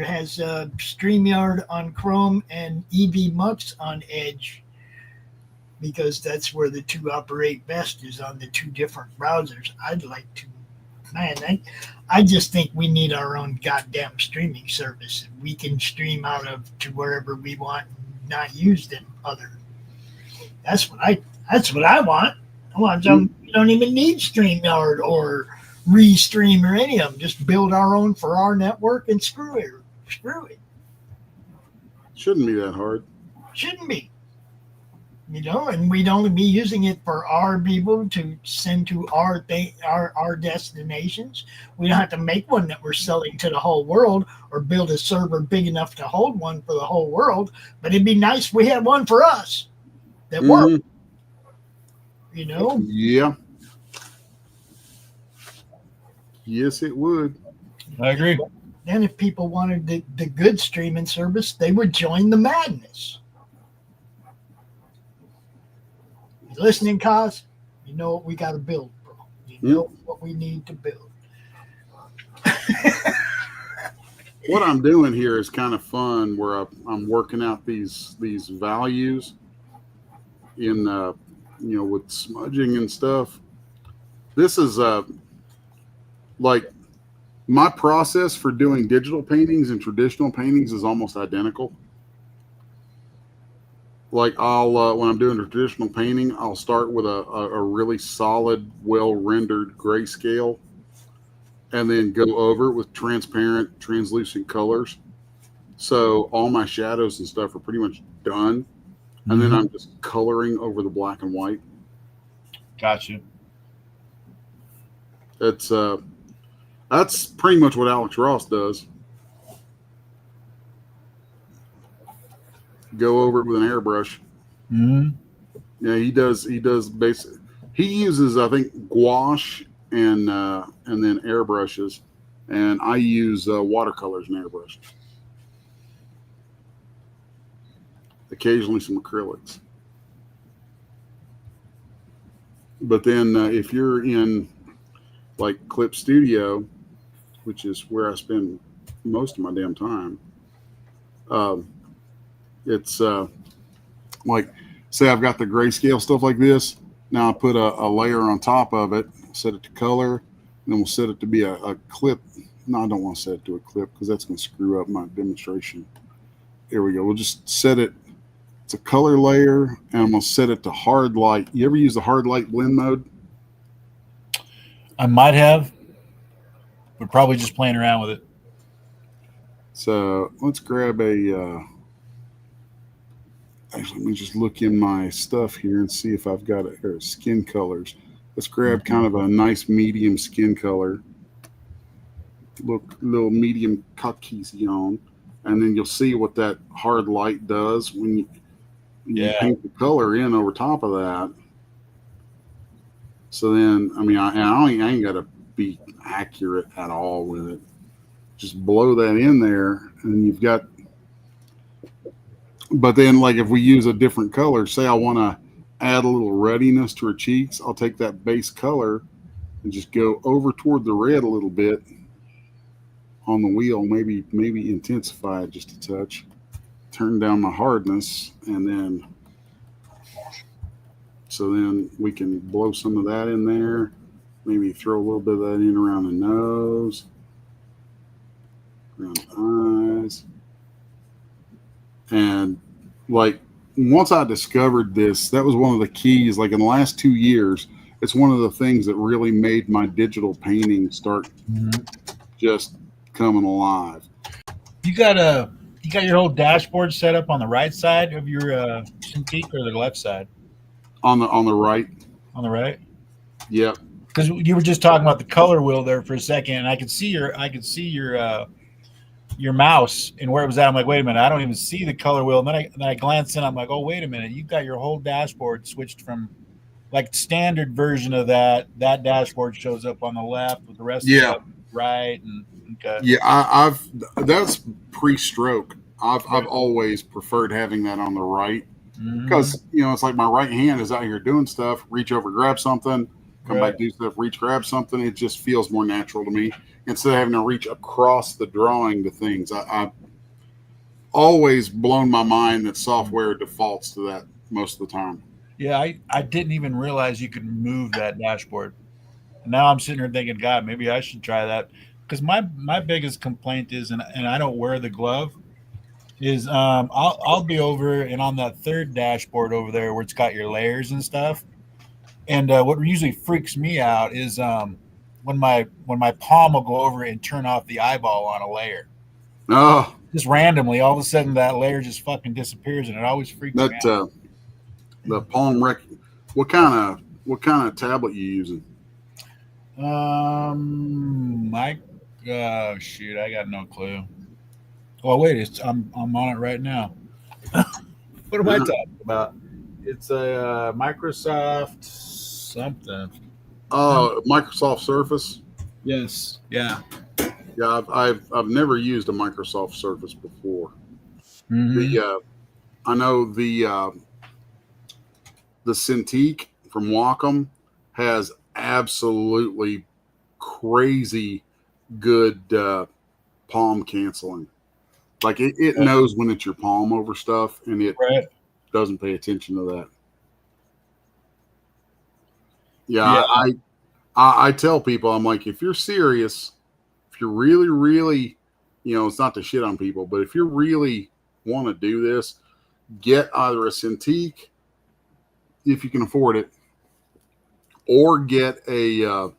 has StreamYard on Chrome and EV Mux on Edge, because that's where the two operate best, is on the two different browsers. I'd like to man, I just think we need our own goddamn streaming service. We can stream out of to wherever we want, and not use them other. That's what I want. I want some. We don't even need StreamYard or Restream or any of them. Just build our own for our network and screw it. Screw it. Shouldn't be that hard. Shouldn't be. And we'd only be using it for our people to send to our destinations. We don't have to make one that we're selling to the whole world or build a server big enough to hold one for the whole world. But it'd be nice if we had one for us that worked. Yeah. Yes, it would. I agree. Then if people wanted the good streaming service, they would join the madness. You listening, Kaz? You know what we got to build, bro. You know what we need to build. What I'm doing here is kind of fun, where I'm working out these values in with smudging and stuff. This is like my process for doing digital paintings and traditional paintings is almost identical. Like I'll when I'm doing a traditional painting, I'll start with a really solid, well rendered grayscale, and then go over it with transparent, translucent colors. So all my shadows and stuff are pretty much done. And then I'm just coloring over the black and white. Gotcha. That's pretty much what Alex Ross does. Go over it with an airbrush. Yeah, he does basic. He uses, I think, gouache and then airbrushes, and I use watercolors and airbrush. Occasionally some acrylics. But then if you're in like Clip Studio, which is where I spend most of my damn time, it's like, say I've got the grayscale stuff like this. Now I put a layer on top of it, set it to color, and then we'll set it to be a clip. No, I don't want to set it to a clip because that's going to screw up my demonstration. Here we go. We'll just set it. It's a color layer, and I'm going to set it to hard light. You ever use the hard light blend mode? I might have, but probably just playing around with it. So let's grab a, actually, let me just look in my stuff here and see if I've got skin colors. Let's grab kind of a nice medium skin color. Look, little medium Caucasian. And then you'll see what that hard light does when you paint the color in over top of that. So then, I mean, I ain't got to be accurate at all with it. Just blow that in there, and you've got. But then, like, if we use a different color, say I want to add a little reddiness to her cheeks, I'll take that base color and just go over toward the red a little bit on the wheel, maybe intensify it just a touch, turn down my hardness, and then so then we can blow some of that in there, maybe throw a little bit of that in around the nose, around the eyes. And like once I discovered this, that was one of the keys. Like in the last 2 years, it's one of the things that really made my digital painting start just coming alive. You got your whole dashboard set up on the right side of your Cintiq or the left side? On the right. On the right. Yep. Because you were just talking about the color wheel there for a second, and I could see your mouse and where it was at. I'm like, wait a minute, I don't even see the color wheel. And then I glanced in. I'm like, oh, wait a minute, you've got your whole dashboard switched from like standard version of that dashboard shows up on the left with the rest of it right. And okay. Yeah, I've that's pre-stroke. I've always preferred having that on the right because it's like my right hand is out here doing stuff, reach over, grab something, come back, do stuff, reach, grab something. It just feels more natural to me instead of having to reach across the drawing to things. I've always blown my mind that software defaults to that most of the time. Yeah, I didn't even realize you could move that dashboard. Now I'm sitting here thinking, God, maybe I should try that. Because my biggest complaint is, and I don't wear the glove, is I'll be over and on that third dashboard over there where it's got your layers and stuff. And what usually freaks me out is when my palm will go over and turn off the eyeball on a layer. Oh, Just randomly, all of a sudden that layer just fucking disappears, and it always freaks me out. The palm rec. What kind of tablet you using? Shoot, I got no clue. Oh wait, I'm on it right now. What am I talking about? It's a Microsoft something. Oh, Microsoft Surface. Yes. Yeah. Yeah, I've never used a Microsoft Surface before. Mm-hmm. I know the Cintiq from Wacom has absolutely crazy good palm canceling. Like it knows when it's your palm over stuff, and it doesn't pay attention to that. Yeah. I tell people, I'm like, if you're serious, if you're really, really, it's not to shit on people, but if you really want to do this, get either a Cintiq, if you can afford it, or get an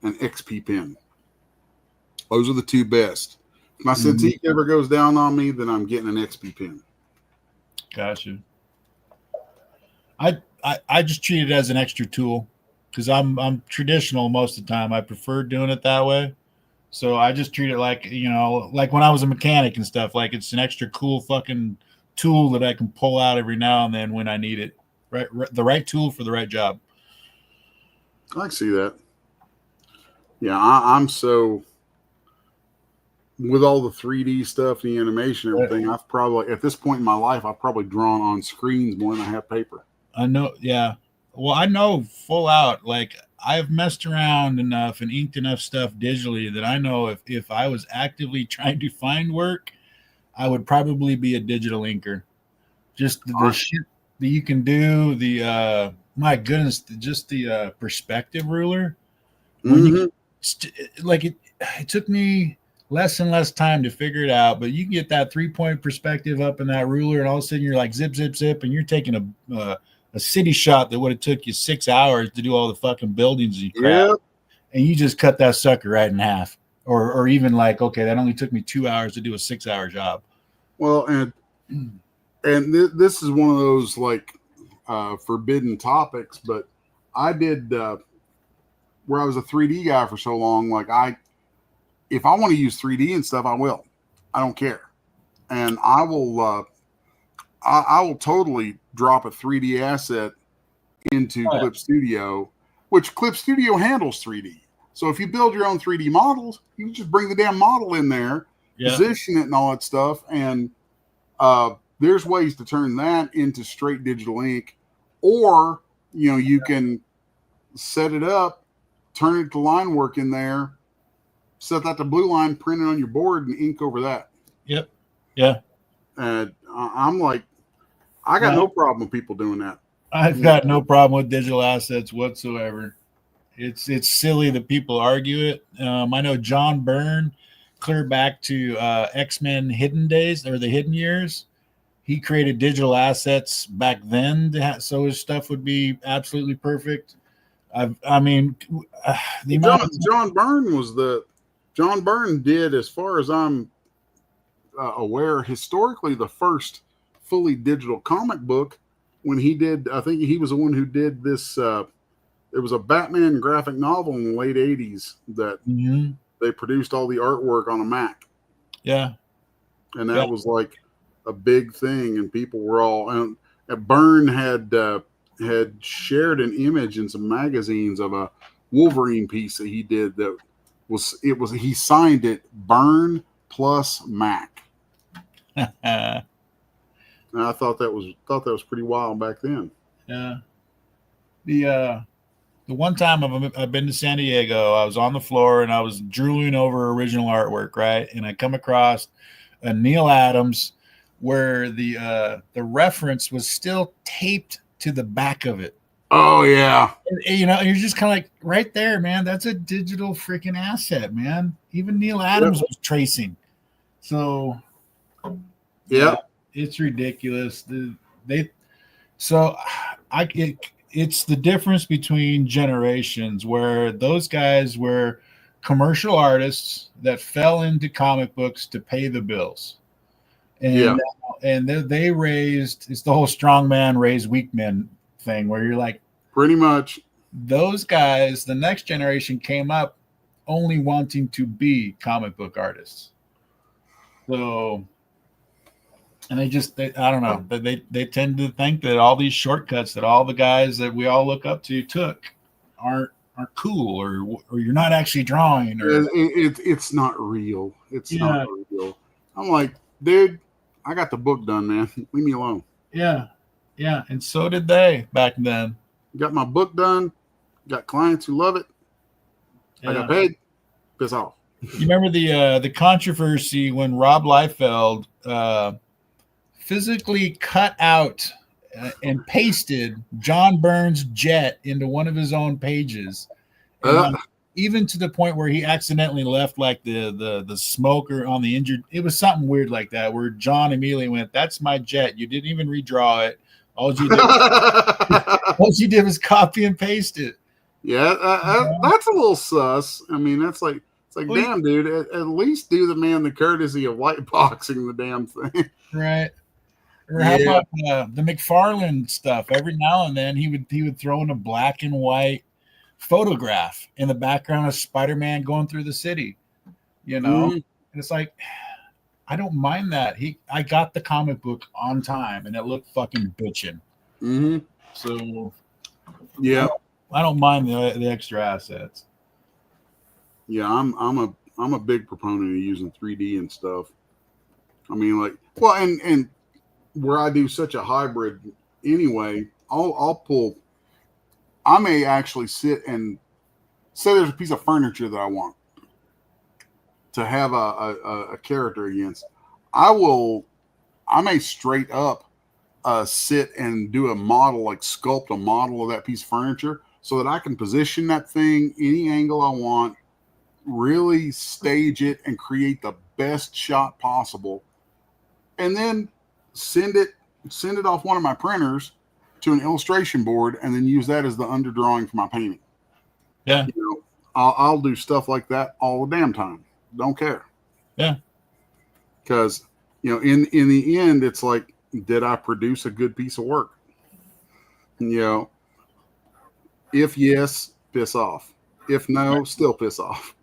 XP pen. Those are the two best. If my Cintiq ever goes down on me, then I'm getting an XP pen. Gotcha. I just treat it as an extra tool because I'm traditional most of the time. I prefer doing it that way. So I just treat it like, like when I was a mechanic and stuff, like it's an extra cool fucking tool that I can pull out every now and then when I need it. Right, the right tool for the right job. I can see that. Yeah, I'm so with all the 3D stuff, the animation, everything. I've probably at this point in my life, I've probably drawn on screens more than I have paper. I know, yeah. Well, I know full out. Like I've messed around enough and inked enough stuff digitally that I know if I was actively trying to find work, I would probably be a digital inker. Just the shit that you can do, the my goodness, just the perspective ruler. When it took me less and less time to figure it out, but you can get that 3-point perspective up in that ruler, and all of a sudden you're like zip, zip, zip, and you're taking a city shot that would have took you 6 hours to do all the fucking buildings and crap, and you just cut that sucker right in half, or even like, okay, that only took me 2 hours to do a 6-hour job. Well, and this is one of those like forbidden topics, but I did where I was a 3D guy for so long. Like if I want to use 3D and stuff, I will. I don't care, and I will totally drop a 3D asset into Clip Studio, which Clip Studio handles 3D. So if you build your own 3D models, you can just bring the damn model in there, position it and all that stuff, and there's ways to turn that into straight digital ink, or you can set it up, turn it to line work in there, set that to blue line, print it on your board, and ink over that. Yep. Yeah. And I'm like, I got no problem with people doing that. I've got no problem with digital assets whatsoever. It's silly that people argue it. I know John Byrne, clear back to X-Men Hidden Days or the Hidden Years. He created digital assets back then, so his stuff would be absolutely perfect. John Byrne did, as far as I'm aware, historically the first fully digital comic book. When he did, I think he was the one who did this. It was a Batman graphic novel in the late 80s that they produced all the artwork on a Mac. Yeah, and that was like a big thing, and people were all. And Byrne had shared an image in some magazines of a Wolverine piece that he did. He signed it Byrne plus Mac. And I thought that was pretty wild back then. Yeah. The one time I've been to San Diego, I was on the floor and I was drooling over original artwork, right? And I come across a Neil Adams where the reference was still taped to the back of it. Oh yeah. You know, you're just kind of like right there, man. That's a digital freaking asset, man. Even Neil Adams was tracing. So yeah, it's ridiculous. It's the difference between generations where those guys were commercial artists that fell into comic books to pay the bills. And they raised, it's the whole strong man raise weak men thing where you're like, pretty much those guys, the next generation came up only wanting to be comic book artists. So, and I don't know, they tend to think that all these shortcuts that all the guys that we all look up to took aren't cool, or you're not actually drawing, or it's not real. It's not real. I'm like, dude, I got the book done, man. Leave me alone. Yeah. And so did they back then. Got my book done. Got clients who love it. I got paid. Piss off. You remember the controversy when Rob Liefeld physically cut out and pasted John Burns' jet into one of his own pages, even to the point where he accidentally left like the smoker on the injured. It was something weird like that, where John immediately went, "That's my jet. You didn't even redraw it. All you did was copy and paste it." Yeah, that's a little sus. I mean, it's like, damn, dude, at least do the man the courtesy of white boxing the damn thing. Right. Or how about the McFarlane stuff? Every now and then he would throw in a black and white photograph in the background of Spider-Man going through the city, you know? And it's like, I don't mind that. I got the comic book on time and it looked fucking bitchin'. So yeah, I don't mind the extra assets. Yeah, I'm a big proponent of using 3D and stuff. I mean, like, well, and where I do such a hybrid anyway, I may actually sit and say there's a piece of furniture that I want to have a character against. I may straight up sit and do a model, like sculpt a model of that piece of furniture so that I can position that thing any angle I want, really stage it and create the best shot possible, and then send it off one of my printers to an illustration board, and then use that as the underdrawing for my painting. Yeah, you know, I'll do stuff like that all the damn time. Don't care. Yeah, because in the end, it's like, did I produce a good piece of work? If yes, piss off. If no, still piss off.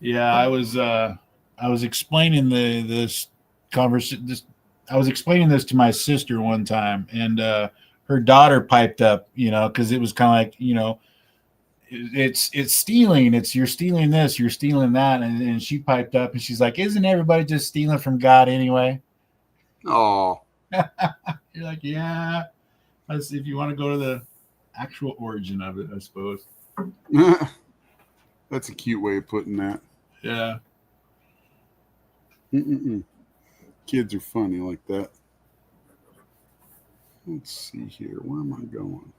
Yeah, I was explaining this conversation. I was explaining this to my sister one time, and her daughter piped up, because it was kind of like, it's stealing. You're stealing this, you're stealing that, and she piped up and she's like, "Isn't everybody just stealing from God anyway?" Oh, you're like, yeah. That's if you want to go to the actual origin of it, I suppose. That's a cute way of putting that. Yeah. Kids are funny like that. Let's see here. Where am I going?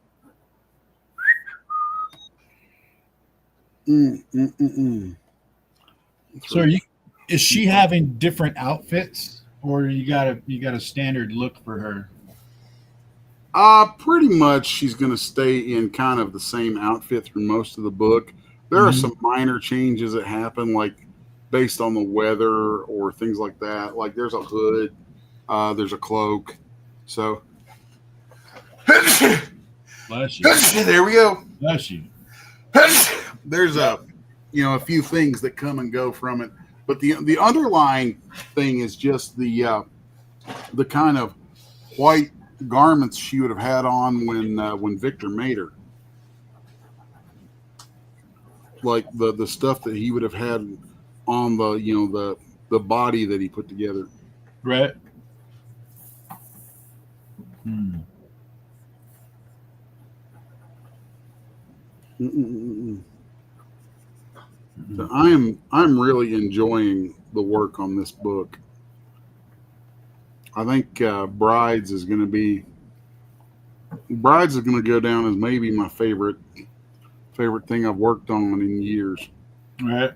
So is she having different outfits, or you got a standard look for her? Pretty much she's going to stay in kind of the same outfit through most of the book. There are some minor changes that happen, like based on the weather or things like that. Like there's a hood, there's a cloak. So bless you. There we go. Bless you. There's a few things that come and go from it, but the underlying thing is just the kind of white garments she would have had on when Victor made her, like the stuff that he would have had on the body that he put together. Right. So I'm really enjoying the work on this book. I think Brides is going to be Brides is going to go down as maybe my favorite thing I've worked on in years. Right.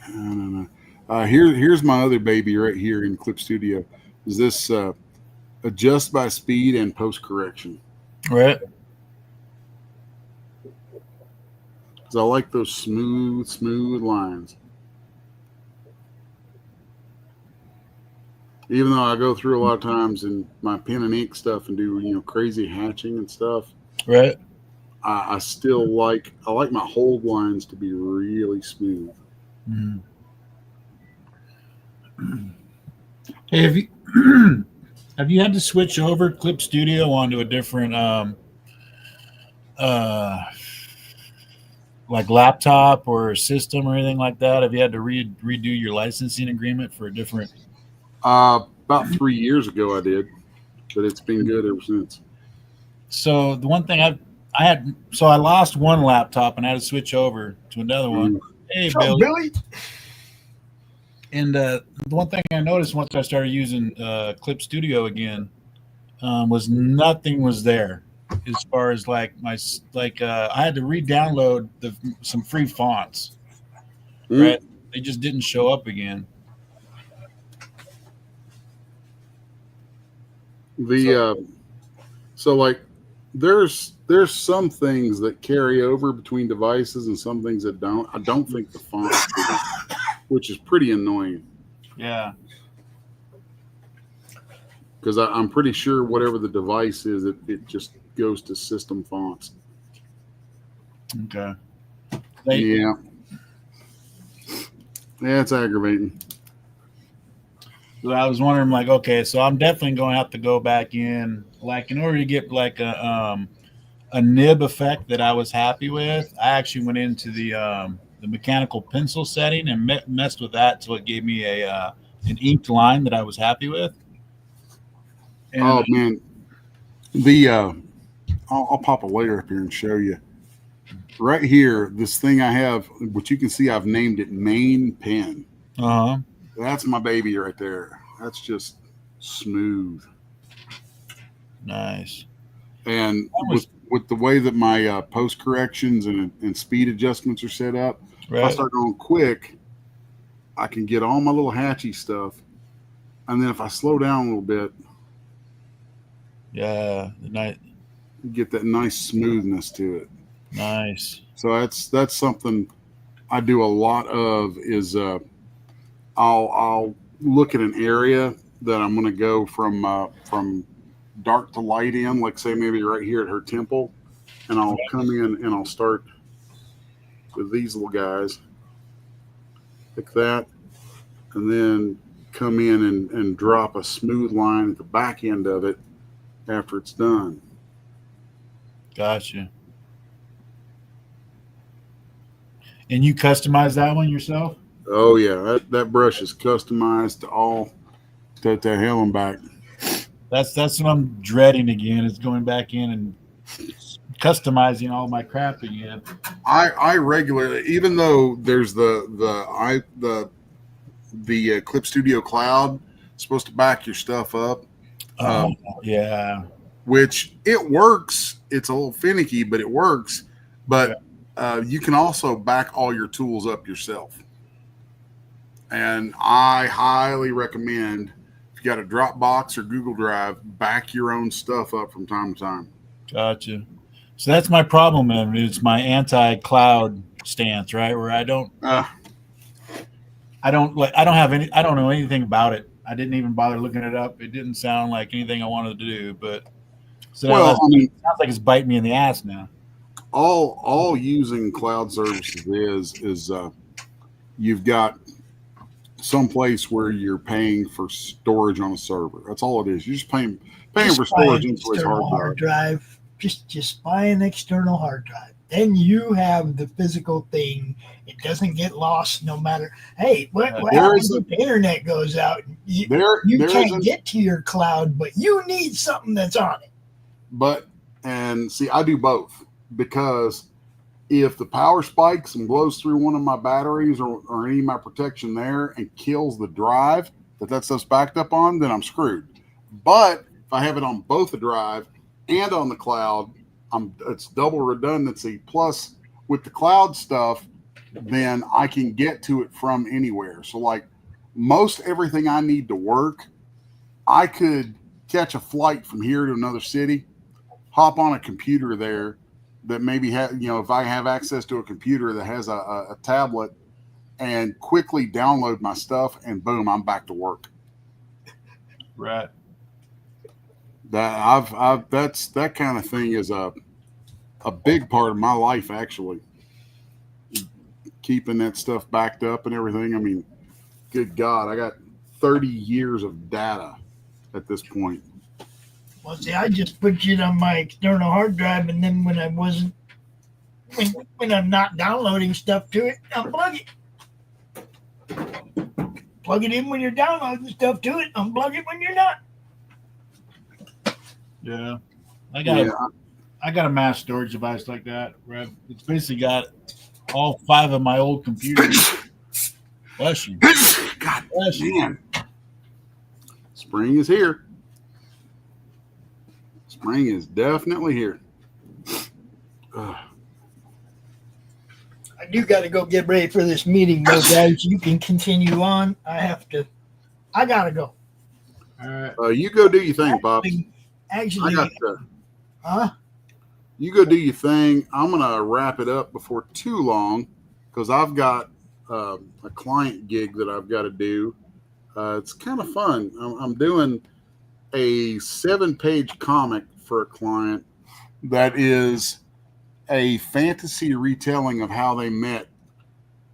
I don't know. Here's my other baby right here in Clip Studio. Is this adjust by speed and post correction? Right. Because I like those smooth lines. Even though I go through a lot of times in my pen and ink stuff and do crazy hatching and stuff, Right. I still like my hold lines to be really smooth. Mm-hmm. Hey, have you had to switch over Clip Studio onto a different like laptop or system or anything like that? Have you had to redo your licensing agreement for a different? About 3 years ago I did, but it's been good ever since. So the one thing I lost one laptop and I had to switch over to another one. Hey, Billy. And the one thing I noticed once I started using Clip Studio again was nothing was there as far as I had to re-download some free fonts. Right? They just didn't show up again. So like there's some things that carry over between devices and some things that don't. I don't think the font, which is pretty annoying. Yeah. Because I'm pretty sure whatever the device is, it just goes to system fonts. Okay. Yeah, it's aggravating. So I was wondering, okay, so I'm definitely going to have to go back in, in order to get a nib effect that I was happy with. I actually went into the mechanical pencil setting and messed with that till it gave me an inked line that I was happy with. And, man, I'll pop a layer up here and show you. Right here, this thing I have, which you can see, I've named it Main Pen. That's my baby right there. That's just smooth. Nice. And with the way that my post corrections and speed adjustments are set up, if I start going quick, I can get all my little hatchy stuff. And then if I slow down a little bit, get that nice smoothness to it. Nice. So that's something I do a lot of is I'll look at an area that I'm going to go from dark to light in, like say maybe right here at her temple, and I'll come in and I'll start with these little guys like that, and then come in and drop a smooth line at the back end of it after it's done. Gotcha. And you customize that one yourself? Oh yeah, that brush is customized to hell and back. That's what I'm dreading again, is going back in and customizing all my crap again. I regularly, even though there's the Clip Studio Cloud supposed to back your stuff up. Yeah. Which it works. It's a little finicky, but it works. But you can also back all your tools up yourself. And I highly recommend, if you got a Dropbox or Google Drive, back your own stuff up from time to time. Gotcha. So that's my problem, man. It's my anti-cloud stance, right? Where I don't know anything about it. I didn't even bother looking it up. It didn't sound like anything I wanted to do, but it sounds like it's biting me in the ass now. All using cloud services is you've got some place where you're paying for storage on a server. That's all it is. You're just paying for storage into its hard drive. Just buy an external hard drive. Then you have the physical thing. It doesn't get lost no matter. Hey, what happens if the internet goes out? You can't get to your cloud, but you need something that's on it. And see, I do both, because if the power spikes and blows through one of my batteries or any of my protection there and kills the drive, that stuff's backed up on, then I'm screwed. But if I have it on both the drive and on the cloud, it's double redundancy. Plus, with the cloud stuff, then I can get to it from anywhere. So, like most everything I need to work, I could catch a flight from here to another city, hop on a computer there that maybe if I have access to a computer that has a tablet, and quickly download my stuff, and boom, I'm back to work. Right. That kind of thing is a big part of my life, actually. Keeping that stuff backed up and everything. I mean, good God, I got 30 years of data at this point. Well, see, I just put it on my external hard drive, and then when I'm not downloading stuff to it, unplug it. Plug it in when you're downloading stuff to it. Unplug it when you're not. Yeah, I got a mass storage device like that. Where it's basically got all 5 of my old computers. Bless you. God damn. Spring is here. Spring is definitely here. I do got to go get ready for this meeting, though, guys. You can continue on. I got to go. All right. You go do your thing, Bob. Actually, you go do your thing. I'm going to wrap it up before too long because I've got a client gig that I've got to do. It's kind of fun. I'm doing a 7-page comic for a client that is a fantasy retelling of how they met,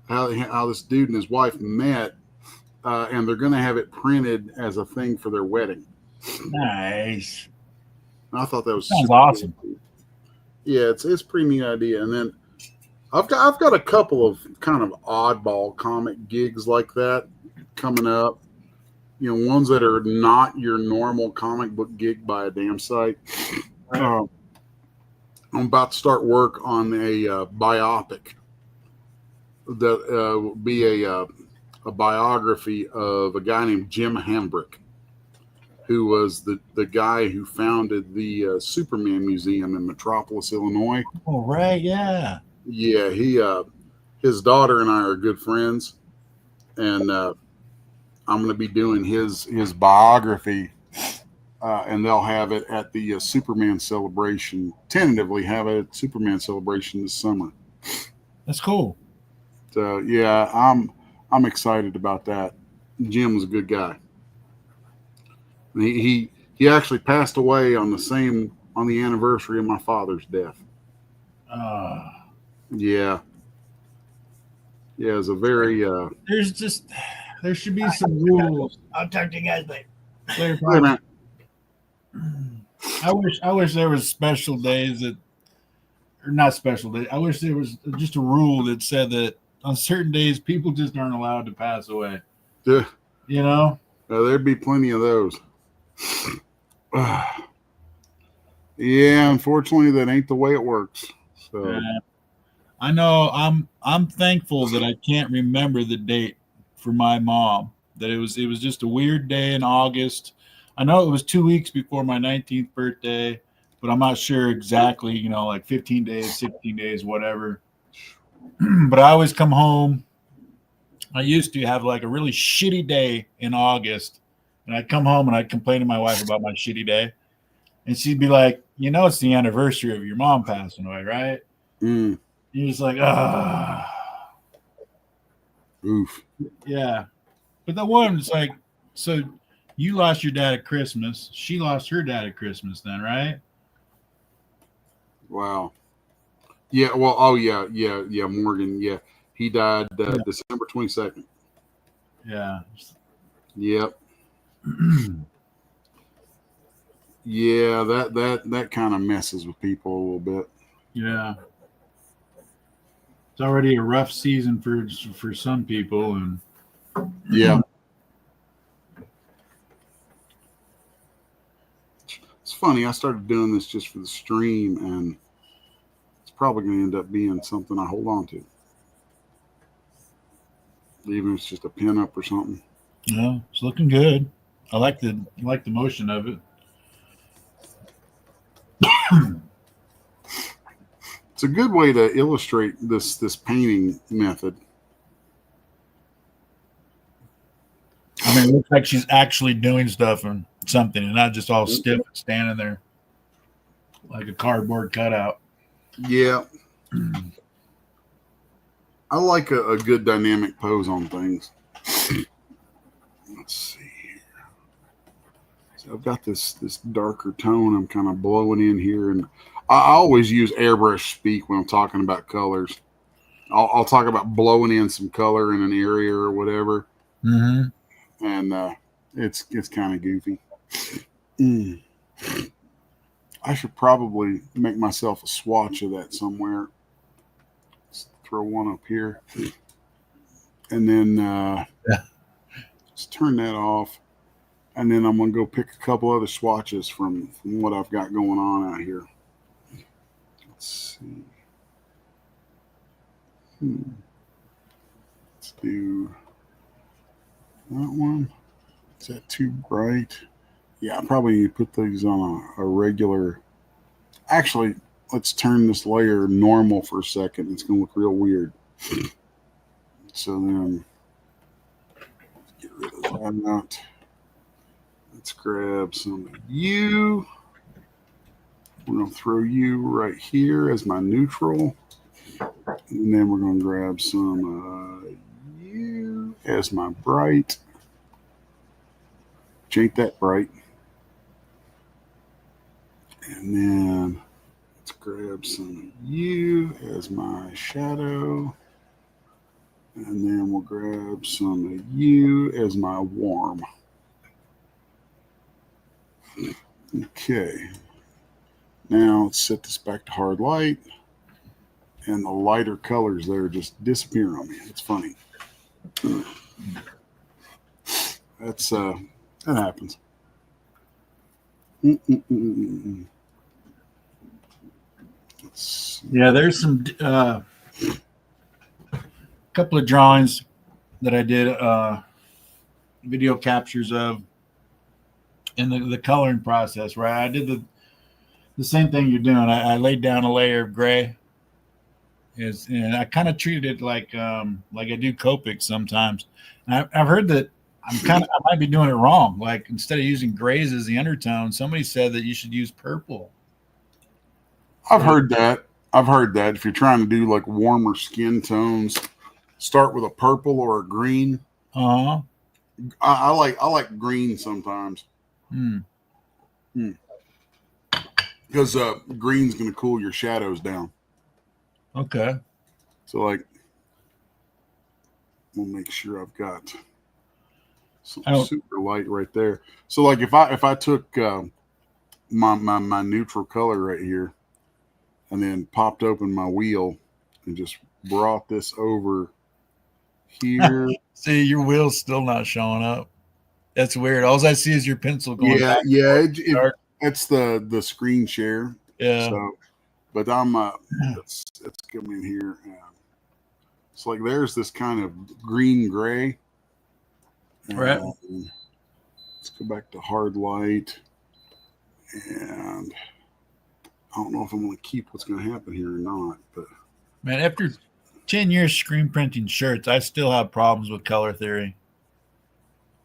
how this dude and his wife met, and they're going to have it printed as a thing for their wedding. Nice. And I thought that was sounds awesome. Cool. Yeah, it's a pretty neat idea. And then I've got a couple of kind of oddball comic gigs like that coming up. Ones that are not your normal comic book gig by a damn sight. I'm about to start work on a biopic that will be a biography of a guy named Jim Hambrick, who was the guy who founded the Superman Museum in Metropolis, Illinois. Oh, right, yeah. Yeah, his daughter and I are good friends, and I'm going to be doing his biography, and they'll have it at the Superman celebration. Tentatively have it at Superman celebration this summer. That's cool. So yeah, I'm excited about that. Jim was a good guy. And he actually passed away on the anniversary of my father's death. Yeah. Yeah, it's a very there should be some rules. I'll talk to you guys later. Wait a minute. I wish there was special days or not special days. I wish there was just a rule that said that on certain days people just aren't allowed to pass away. Yeah. There'd be plenty of those. Yeah, unfortunately, that ain't the way it works. So I know I'm thankful that I can't remember the date for my mom. That it was just a weird day in August. I know it was 2 weeks before my 19th birthday, but I'm not sure exactly. Like 15 days, 16 days, whatever. But I always come home. I used to have like a really shitty day in August. And I'd come home and I'd complain to my wife about my shitty day. And she'd be like, it's the anniversary of your mom passing away, right? Mm. You're just like, Oof. Yeah. But that one, it's like, so you lost your dad at Christmas. She lost her dad at Christmas then, right? Wow. Yeah, well, Morgan, yeah. He died December 22nd. Yeah. Yep. Yeah, that kind of messes with people a little bit. Yeah. It's already a rough season for some people, and yeah. It's funny, I started doing this just for the stream, and it's probably going to end up being something I hold on to. Even if it's just a pin up or something. Yeah, it's looking good. I like the motion of it. It's a good way to illustrate this painting method. I mean, it looks like she's actually doing stuff and something, and not just all stiff and standing there like a cardboard cutout. Yeah. I like a good dynamic pose on things. Let's see here. So I've got this darker tone I'm kind of blowing in here, and I always use airbrush speak when I'm talking about colors. I'll talk about blowing in some color in an area or whatever, and it's kind of goofy. I should probably make myself a swatch of that somewhere. Let's throw one up here, and then just turn that off. And then I'm going to go pick a couple other swatches from what I've got going on out here. Let's see. Let's do that one. Is that too bright? Yeah, I probably need to put these on a regular. Actually, let's turn this layer normal for a second. It's going to look real weird. So then, get rid of that. Let's grab some of you. We're going to throw you right here as my neutral. And then we're going to grab some you as my bright. Which ain't that bright. And then let's grab some of you as my shadow. And then we'll grab some of you as my warm. Okay. Now let's set this back to hard light. And the lighter colors there just disappear on me. It's funny. That happens. Yeah, there's some couple of drawings that I did video captures of in the coloring process, right? I did the same thing you're doing. I laid down a layer of gray, and I kind of treated it like I do Copic sometimes. And I've heard that I might be doing it wrong. Like instead of using grays as the undertone, somebody said that you should use purple. I've heard that. If you're trying to do like warmer skin tones, start with a purple or a green. I like green sometimes. Because green's going to cool your shadows down. Okay. So like, we'll make sure I've got some super light right there. So like if I took my neutral color right here and then popped open my wheel and just brought this over here. See, your wheel's still not showing up. That's weird. All I see is your pencil going back. It's the screen share. Yeah. So, but I'm let's come in here. It's like there's this kind of green gray. Right. Let's go back to hard light, and I don't know if I'm going to keep what's going to happen here or not. But man, after 10 years screen printing shirts, I still have problems with color theory.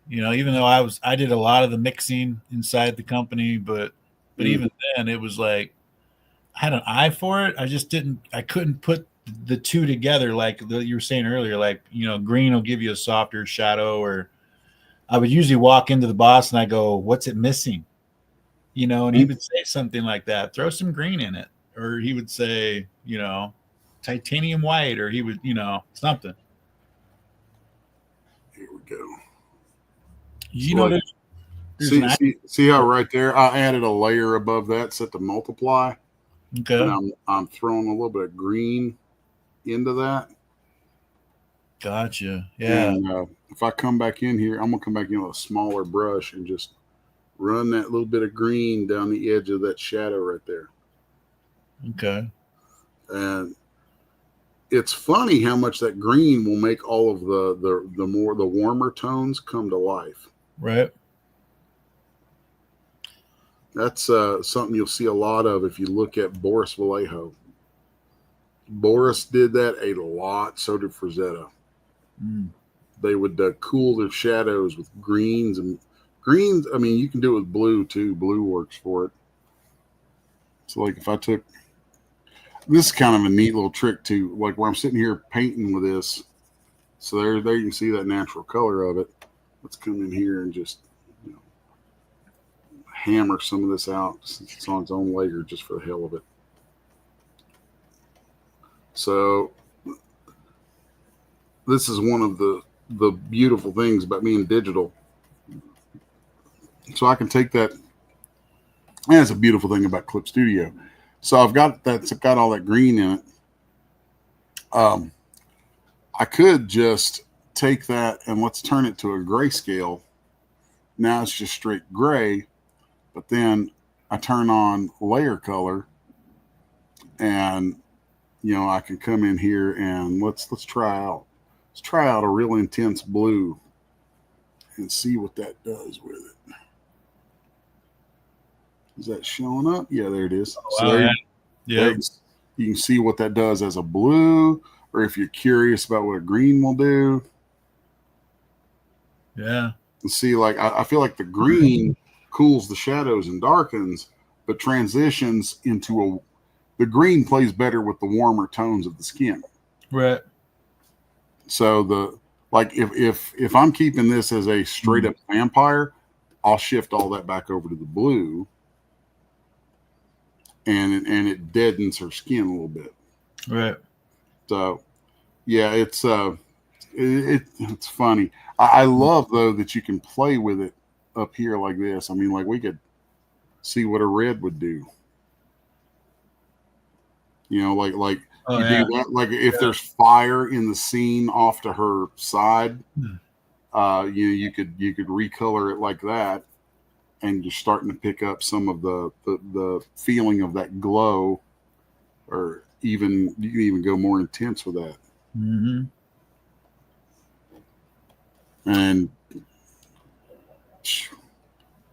You know, even though I did a lot of the mixing inside the company, but even then it was like I had an eye for it. I couldn't put the two together like you were saying earlier, like, you know, green will give you a softer shadow, or I would usually walk into the boss and I go, what's it missing? You know, and he would say something like that, throw some green in it. Or he would say, you know, titanium white, or he would, you know, something. Here we go. You know, see how right there I added a layer above that set to multiply. Okay. And I'm throwing a little bit of green into that. Gotcha. Yeah. And if I come back in here, I'm gonna come back in with a smaller brush and just run that little bit of green down the edge of that shadow right there. Okay. And it's funny how much that green will make all of the warmer tones come to life. Right. That's something you'll see a lot of if you look at Boris Vallejo. Boris did that a lot. So did Frazetta. They would cool their shadows with greens and greens. I mean, you can do it with blue too. Blue works for it. So like if I took, this is kind of a neat little trick too, like where I'm sitting here painting with this. So there you can see that natural color of it. Let's come in here and just, you know, hammer some of this out since it's on its own layer just for the hell of it. So this is one of the beautiful things about being digital. So I can take that. And that's a beautiful thing about Clip Studio. So I've got that's got all that green in it. I could just take that and let's turn it to a grayscale. Now it's just straight gray, but then I turn on layer color, and you know I can come in here and let's try out a real intense blue and see what that does with it. Is that showing up? Yeah, there it is. Oh, so wow, there you can see what that does as a blue, or if you're curious about what a green will do. Yeah. And see, like I feel like the green cools the shadows and darkens, but transitions into the green plays better with the warmer tones of the skin. Right. So if I'm keeping this as a straight up vampire, I'll shift all that back over to the blue, and it deadens her skin a little bit. Right. So yeah, it's funny. I love though that you can play with it up here like this. I mean, like we could see what a red would do. You know, like Oh, you yeah. do that. Like if there's fire in the scene off to her side, you could recolor it like that, and you're starting to pick up some of the feeling of that glow, or even you can even go more intense with that. Mm-hmm. And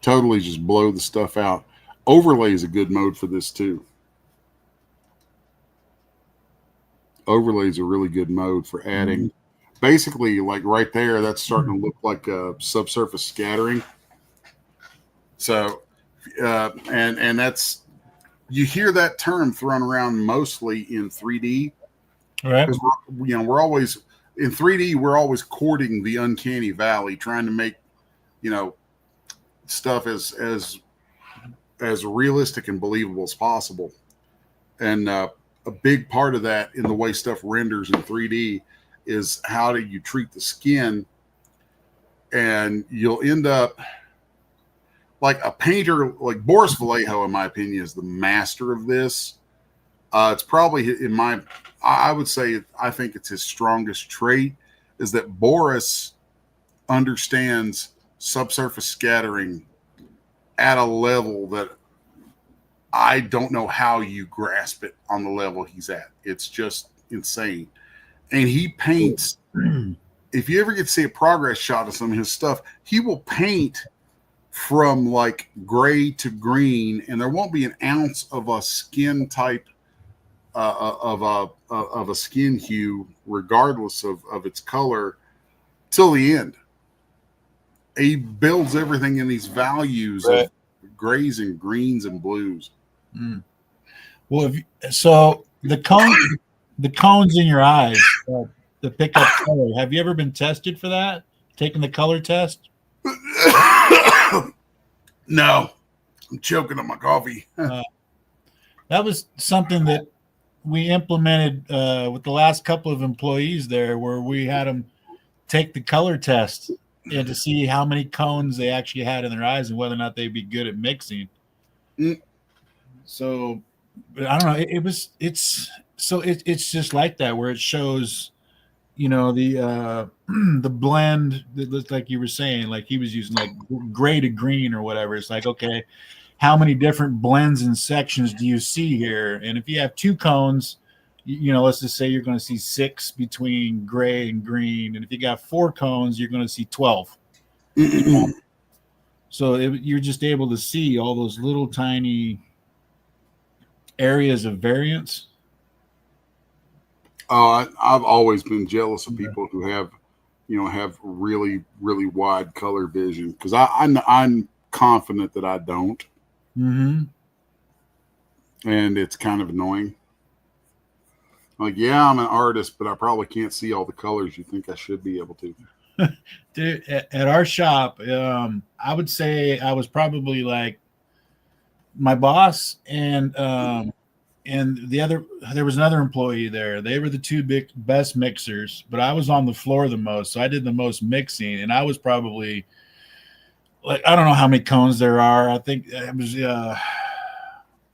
totally just blow the stuff out. Overlay is a good mode for this too. Overlay is a really good mode for adding. Basically, like right there, that's starting to look like a subsurface scattering. So, and that's, you hear that term thrown around mostly in 3D. Right. Because we're always in 3D, we're always courting the uncanny valley, trying to make, you know, stuff as realistic and believable as possible. And a big part of that in the way stuff renders in 3D is how do you treat the skin, and you'll end up like a painter like Boris Vallejo, in my opinion, is the master of this. It's probably I would say, I think it's his strongest trait, is that Boris understands subsurface scattering at a level that I don't know how you grasp it on the level he's at. It's just insane. And he paints, if you ever get to see a progress shot of some of his stuff, he will paint from like gray to green, and there won't be an ounce of a skin type of a skin hue, regardless of its color, till the end. He builds everything in these values of grays and greens and blues. Well, so the cones in your eyes that pick up color. Have you ever been tested for that? Taking the color test? No, I'm choking on my coffee. That was something that we implemented with the last couple of employees there, where we had them take the color test and to see how many cones they actually had in their eyes and whether or not they'd be good at mixing. So, but I don't know. It's just like that, where it shows, you know, the blend that looks like you were saying, like he was using like gray to green or whatever. It's like, okay, how many different blends and sections do you see here? And if you have two cones, let's just say you're going to see 6 between gray and green, and if you got 4 cones, you're going to see 12. So you're just able to see all those little tiny areas of variance. I've always been jealous of people who have really, really wide color vision, because I'm confident that I don't. Mm-hmm. And it's kind of annoying. Like, yeah, I'm an artist, but I probably can't see all the colors you think I should be able to. Dude, at our shop, I would say I was probably like my boss and there was another employee there. They were the 2 best mixers, but I was on the floor the most, so I did the most mixing, and I was probably like, I don't know how many cones there are. I think it was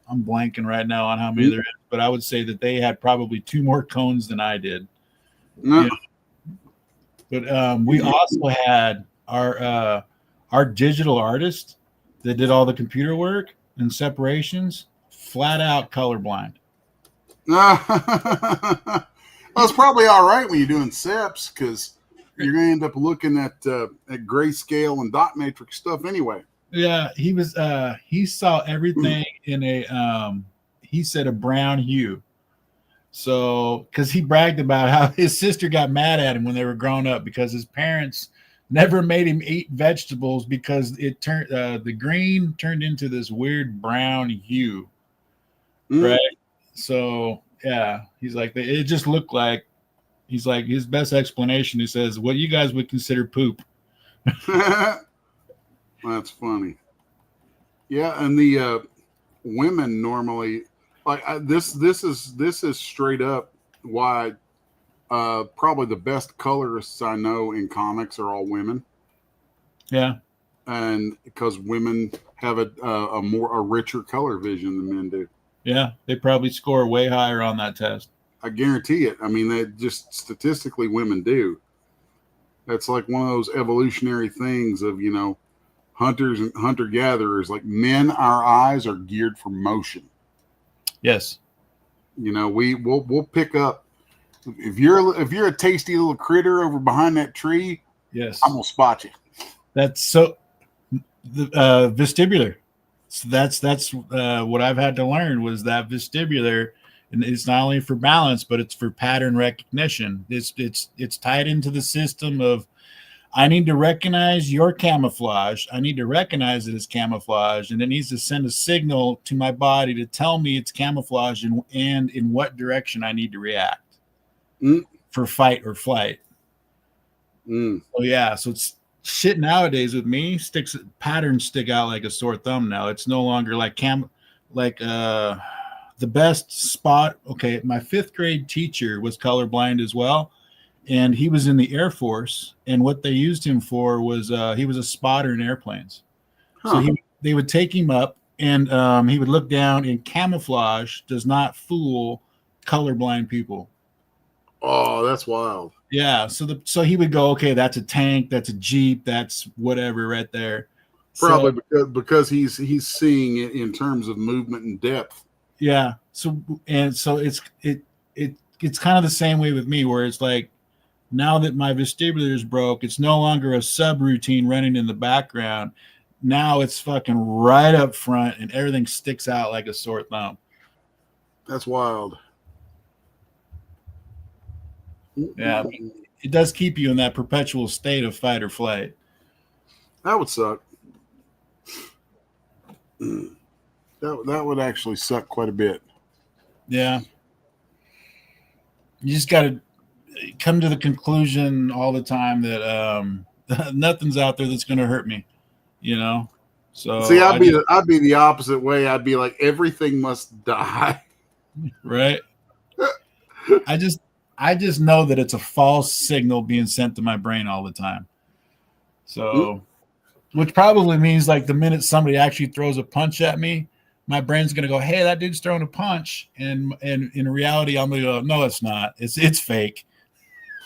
I'm blanking right now on how many there is, but I would say that they had probably 2 more cones than I did. No. You know? But we also had our digital artist that did all the computer work and separations, flat out colorblind. Well, it's probably all right when you're doing seps, because you're going to end up looking at grayscale and dot matrix stuff anyway. Yeah, he saw everything in he said a brown hue. So, because he bragged about how his sister got mad at him when they were growing up because his parents never made him eat vegetables because it turned the green turned into this weird brown hue, right? So, yeah, he's like, it just looked like, he's like, his best explanation, he says, what you guys would consider poop. That's funny. Yeah, and the women normally, like, this is straight up why probably the best colorists I know in comics are all women. Yeah, and because women have a richer color vision than men do. Yeah, they probably score way higher on that test. I guarantee it. I mean, they just statistically women do. That's like one of those evolutionary things of, hunters and hunter-gatherers. Like, men, our eyes are geared for motion. Yes. We'll pick up. If you're a tasty little critter over behind that tree, yes, I'm gonna spot you. That's so the vestibular. So that's what I've had to learn was that vestibular, and it's not only for balance, but it's for pattern recognition. It's tied into the system of, I need to recognize your camouflage. I need to recognize it as camouflage, and it needs to send a signal to my body to tell me it's camouflage and in what direction I need to react for fight or flight. So yeah, so it's shit nowadays with me. Patterns stick out like a sore thumb now. It's no longer like the best spot. Okay, my 5th grade teacher was colorblind as well. And he was in the Air Force, and what they used him for was he was a spotter in airplanes. So they would take him up, and he would look down, and camouflage does not fool colorblind people. Oh, that's wild. Yeah, so he would go, okay, that's a tank, that's a Jeep, that's whatever right there. Probably because he's seeing it in terms of movement and depth. Yeah. So it's kind of the same way with me, where it's like, now that my vestibular is broke, it's no longer a subroutine running in the background. Now it's fucking right up front, and everything sticks out like a sore thumb. That's wild. Yeah, it does keep you in that perpetual state of fight or flight. That would suck. That would actually suck quite a bit. Yeah. You just got to come to the conclusion all the time that nothing's out there that's going to hurt me, So see, I'd be the opposite way. I'd be like, everything must die. Right. I just know that it's a false signal being sent to my brain all the time. So, which probably means like the minute somebody actually throws a punch at me, my brain's going to go, hey, that dude's throwing a punch. And in reality, I'm going to go, no, it's not. It's fake.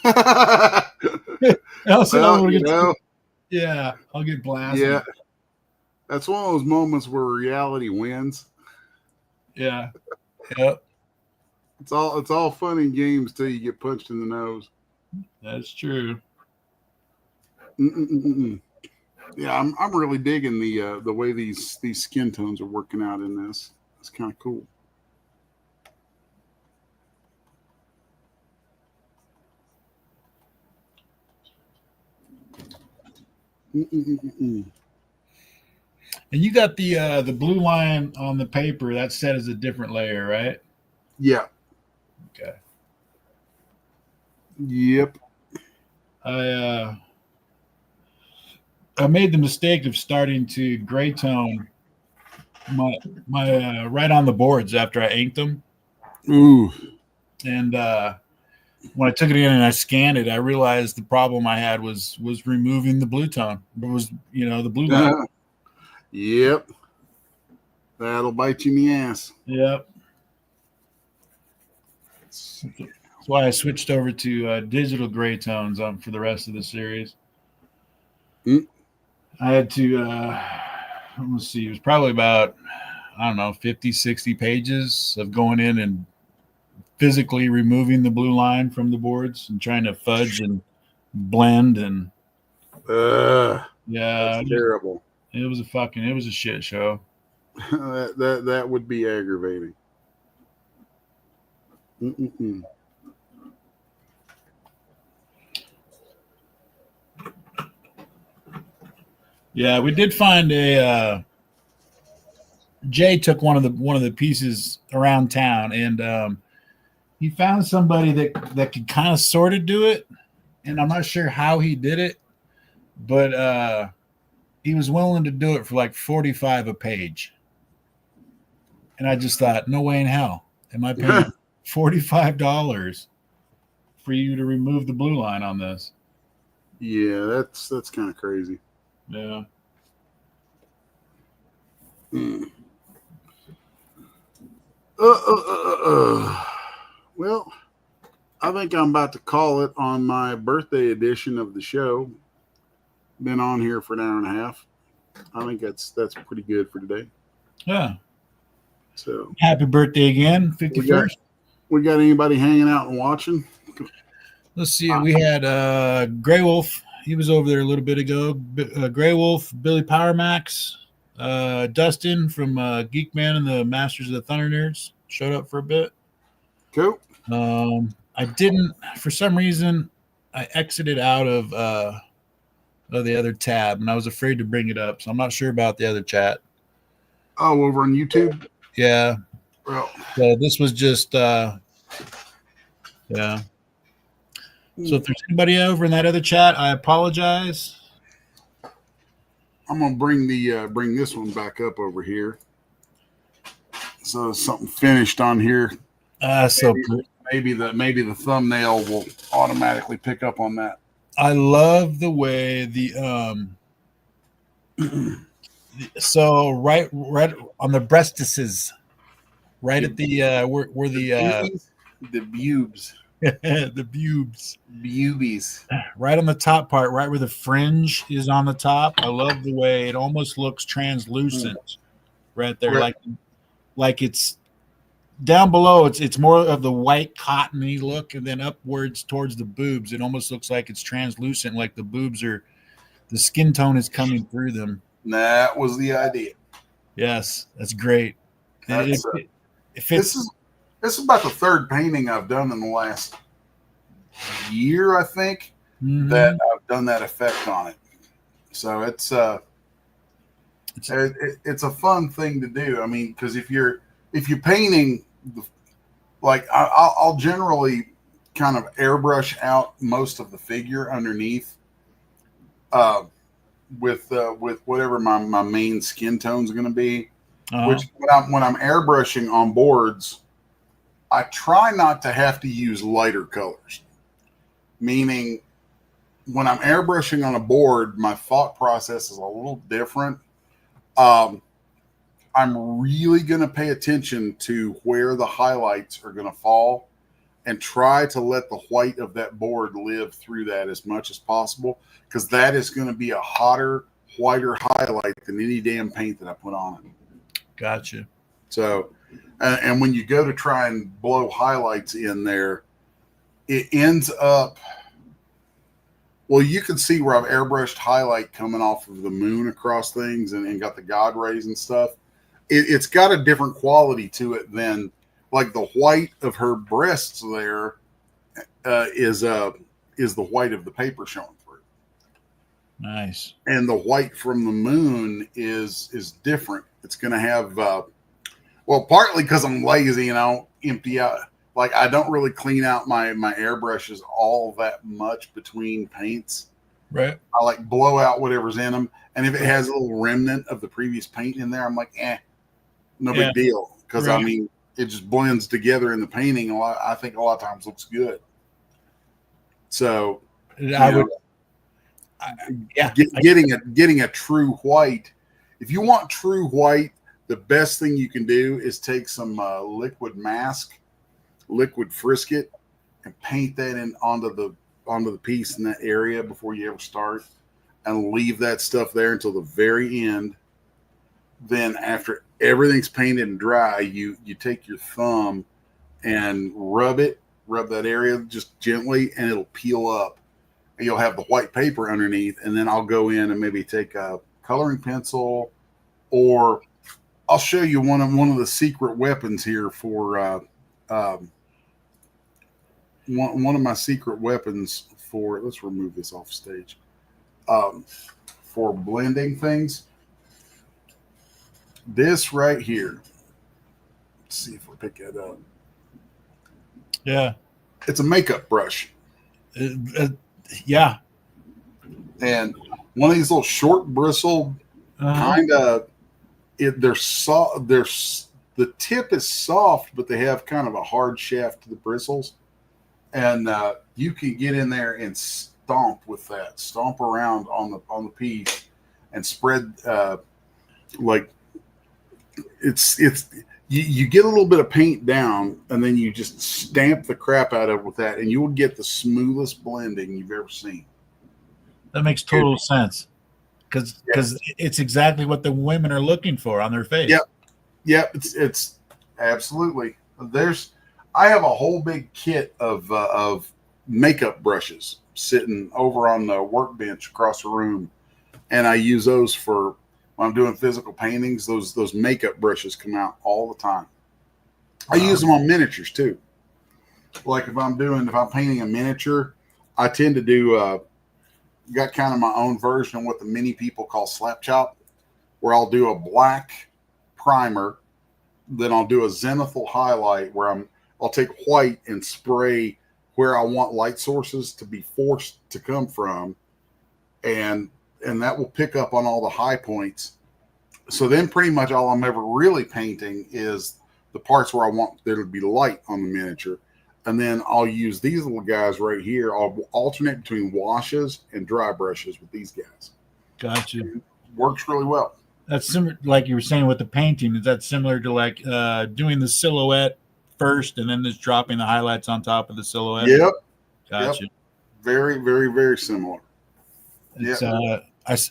Yeah, I'll get blasted. Yeah. That's one of those moments where reality wins. Yeah. Yep. It's all fun and games till you get punched in the nose. That's true. Mm-mm-mm-mm. Yeah, I'm really digging the way these skin tones are working out in this. It's kind of cool. Mm-mm-mm-mm. And you got the blue line on the paper. That's set as a different layer, right? Yeah. Okay. Yep. I made the mistake of starting to gray tone my right on the boards after I inked them. Ooh. And when I took it in and I scanned it, I realized the problem I had was removing the blue tone. It was, the blue line. Yep. That'll bite you in the ass. Yep. That's why I switched over to digital gray tones for the rest of the series. Mm. I had to, let's see, it was probably about, I don't know, 50, 60 pages of going in and physically removing the blue line from the boards and trying to fudge and blend. And yeah, that's terrible. It was a shit show. that would be aggravating. Mm-mm-mm. Yeah, we did find a Jay took one of the pieces around town, and he found somebody that could kind of sort of do it, and I'm not sure how he did it, but he was willing to do it for like $45 a page. And I just thought, no way in hell am I paying $45 for you to remove the blue line on this. Yeah, that's kind of crazy. Yeah. Mm. Well, I think I'm about to call it on my birthday edition of the show. Been on here for an hour and a half. I think that's pretty good for today. Yeah. So happy birthday again, 51st. We got anybody hanging out and watching? Let's see. We had Grey Wolf. He was over there a little bit ago. Grey Wolf, Billy Power Max, Dustin from Geek Man and the Masters of the Thunder Nerds showed up for a bit. Cool. I didn't, for some reason, I exited out of the other tab, and I was afraid to bring it up, so I'm not sure about the other chat. Oh, over on YouTube? Yeah. Well, so this was just, yeah. So if there's anybody over in that other chat, I apologize. I'm gonna bring bring this one back up over here. So something finished on here. Maybe the thumbnail will automatically pick up on that. I love the way so right on the breastises, right at the where the bubes. The Bubies. Right on the top part, right where the fringe is on the top. I love the way it almost looks translucent right there, like it's down below. It's more of the white cottony look, and then upwards towards the boobs, it almost looks like it's translucent, like the boobs the skin tone is coming through them. That was the idea. Yes, that's great. This is about the third painting I've done in the last year, I think, that I've done that effect on it. So it's a fun thing to do. I mean, because if you're painting, like I'll generally kind of airbrush out most of the figure underneath, with whatever my main skin tones are going to be. Which when I'm airbrushing on boards, I try not to have to use lighter colors. Meaning, when I'm airbrushing on a board, my thought process is a little different. I'm really going to pay attention to where the highlights are going to fall and try to let the white of that board live through that as much as possible, because that is going to be a hotter, whiter highlight than any damn paint that I put on it. Gotcha. So And when you go to try and blow highlights in there, it ends up, well, you can see where I've airbrushed highlight coming off of the moon across things and got the God rays and stuff. It's got a different quality to it than like the white of her breasts there is the white of the paper showing through. Nice. And the white from the moon is different. It's going to have, well, partly because I'm lazy and I don't empty out. Like, I don't really clean out my airbrushes all that much between paints. Right. I like blow out whatever's in them. And if it has a little remnant of the previous paint in there, I'm like, no big deal. Because, right. I mean, it just blends together in the painting. I think a lot of times looks good. So, getting a true white. If you want true white, the best thing you can do is take some liquid mask, liquid frisket, and paint that in onto the piece in that area before you ever start, and leave that stuff there until the very end. Then after everything's painted and dry, you take your thumb and rub that area just gently, and it'll peel up. And you'll have the white paper underneath, and then I'll go in and maybe take a coloring pencil, or I'll show you one of the secret weapons here for one of my secret weapons for, let's remove this off stage, for blending things. This right here. Let's see if we pick that up. Yeah. It's a makeup brush. Yeah. And one of these little short bristle kind of, they're soft. The tip is soft, but they have kind of a hard shaft to the bristles. And you can get in there and stomp with that, stomp around on the piece, and spread like it's you get a little bit of paint down, and then you just stamp the crap out of it with that, and you will get the smoothest blending you've ever seen. That makes total sense, because it's exactly what the women are looking for on their face. Yep. It's absolutely. I have a whole big kit of makeup brushes sitting over on the workbench across the room, and I use those for when I'm doing physical paintings. Those makeup brushes come out all the time. I use them on miniatures too. Like if I'm painting a miniature, I tend to do got kind of my own version of what the mini people call slap chop, where I'll do a black primer, then I'll do a zenithal highlight where I'll take white and spray where I want light sources to be forced to come from, and that will pick up on all the high points. So then pretty much all I'm ever really painting is the parts where I want there to be light on the miniature. And then I'll use these little guys right here. I'll alternate between washes and dry brushes with these guys. Gotcha. It works really well. That's similar, like you were saying with the painting. Is that similar to like doing the silhouette first and then just dropping the highlights on top of the silhouette? Yep. Gotcha. Yep. Very, very, very similar. It's,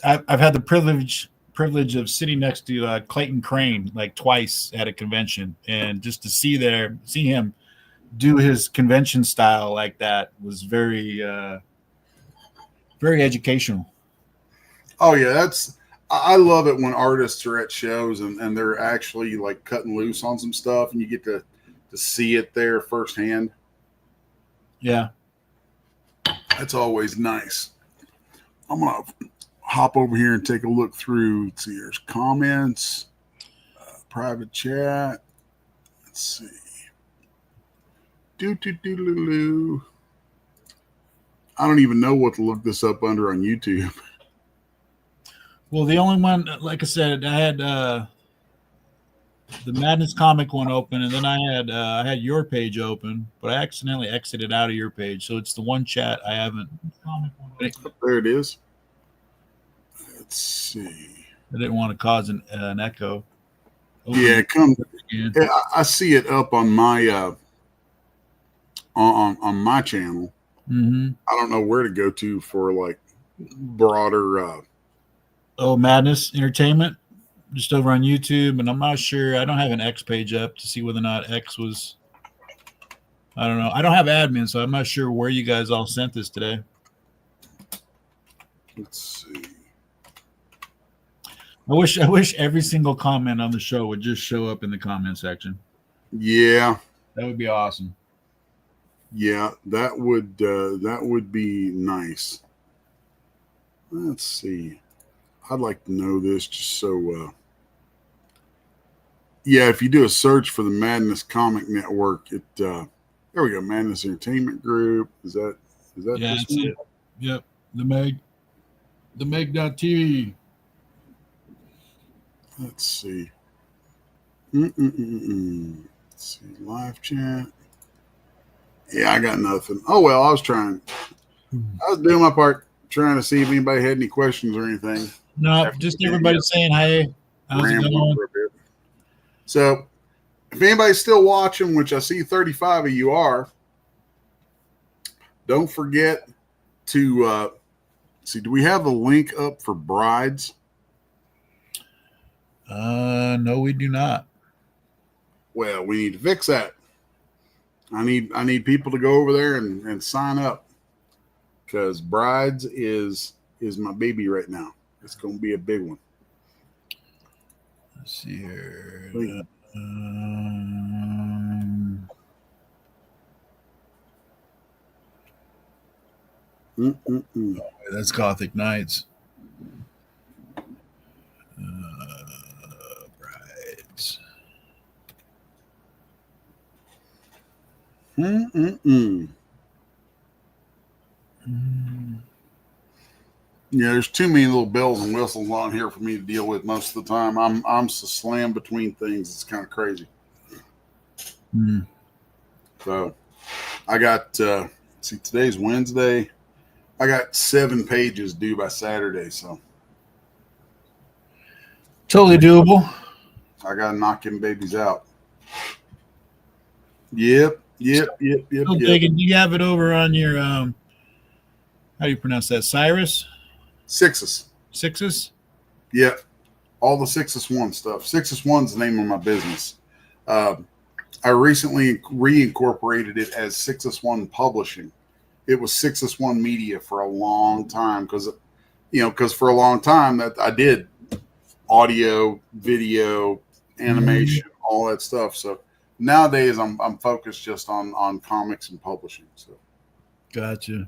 I've had the privilege of sitting next to Clayton Crane like twice at a convention, and just to see him do his convention style like that was very very educational. Oh yeah, I love it when artists are at shows and they're actually like cutting loose on some stuff, and you get to see it there firsthand. Yeah, that's always nice. I'm gonna hop over here and take a look through. Let's see, there's comments, private chat. Let's see. I don't even know what to look this up under on YouTube. Well, the only one, like I said, I had the Madness comic one open, and then I had your page open, but I accidentally exited out of your page, so it's the one chat I haven't. There it is. Let's see. I didn't want to cause an echo. Yeah, I see it up on my on my channel. Mm-hmm. I don't know where to go to for like broader. Madness Entertainment. just over on YouTube, and I'm not sure. I don't have an X page up to see whether or not X was. I don't know. I don't have admin, so I'm not sure where you guys all sent this today. Let's see. I wish every single comment on the show would just show up in the comment section. Yeah, That would be awesome. yeah, that would be nice. Let's see. I'd like to know this just so. Yeah, if you do a search for the Madness Comic Network, it there we go. Madness Entertainment Group. Is that Yeah, this that's one? it. Yep. The Meg.TV. Let's see. Let's see. Live chat. Yeah, I got nothing. Oh well, I was trying. I was doing my part, trying to see if anybody had any questions or anything. No, just everybody saying hi. How's it Rambling going? for a bit. So, if anybody's still watching, which I see 35 of you are, don't forget to see. Do we have a link up for brides? No, we do not. Well, we need to fix that. I need people to go over there and sign up, because brides is my baby right now. It's going to be a big one. Let's see here. Wait. That's Gothic Knights. Brides. Yeah, there's too many little bells and whistles on here for me to deal with most of the time. I'm so slammed between things. It's kind of crazy. So I got see, today's Wednesday. I got 7 pages due by Saturday, so Totally doable. I gotta knock them babies out. Yep. Still digging. Do you have it over on your how do you pronounce that? Cyrus? Sixes. Yep. All the Sixes One stuff. Sixes One's the name of my business. I recently reincorporated it as Sixes One Publishing. It was Sixes One Media for a long time, because for a long time that I did audio, video, animation, all that stuff. So nowadays I'm focused just on comics and publishing. So Gotcha.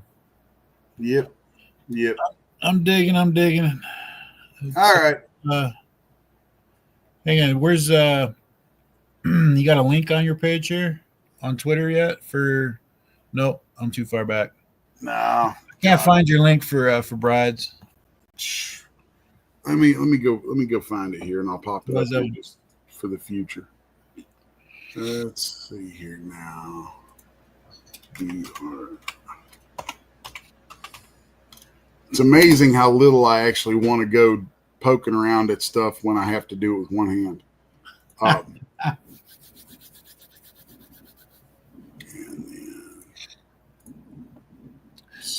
Yep. I'm digging. All right. Hang on. Where's you got a link on your page here on Twitter yet? Nope, I'm too far back. No. Can't find your link for brides. Let me go find it here, and I'll pop it up What's that? just for the future. Let's see here now. It's amazing how little I actually want to go poking around at stuff when I have to do it with one hand.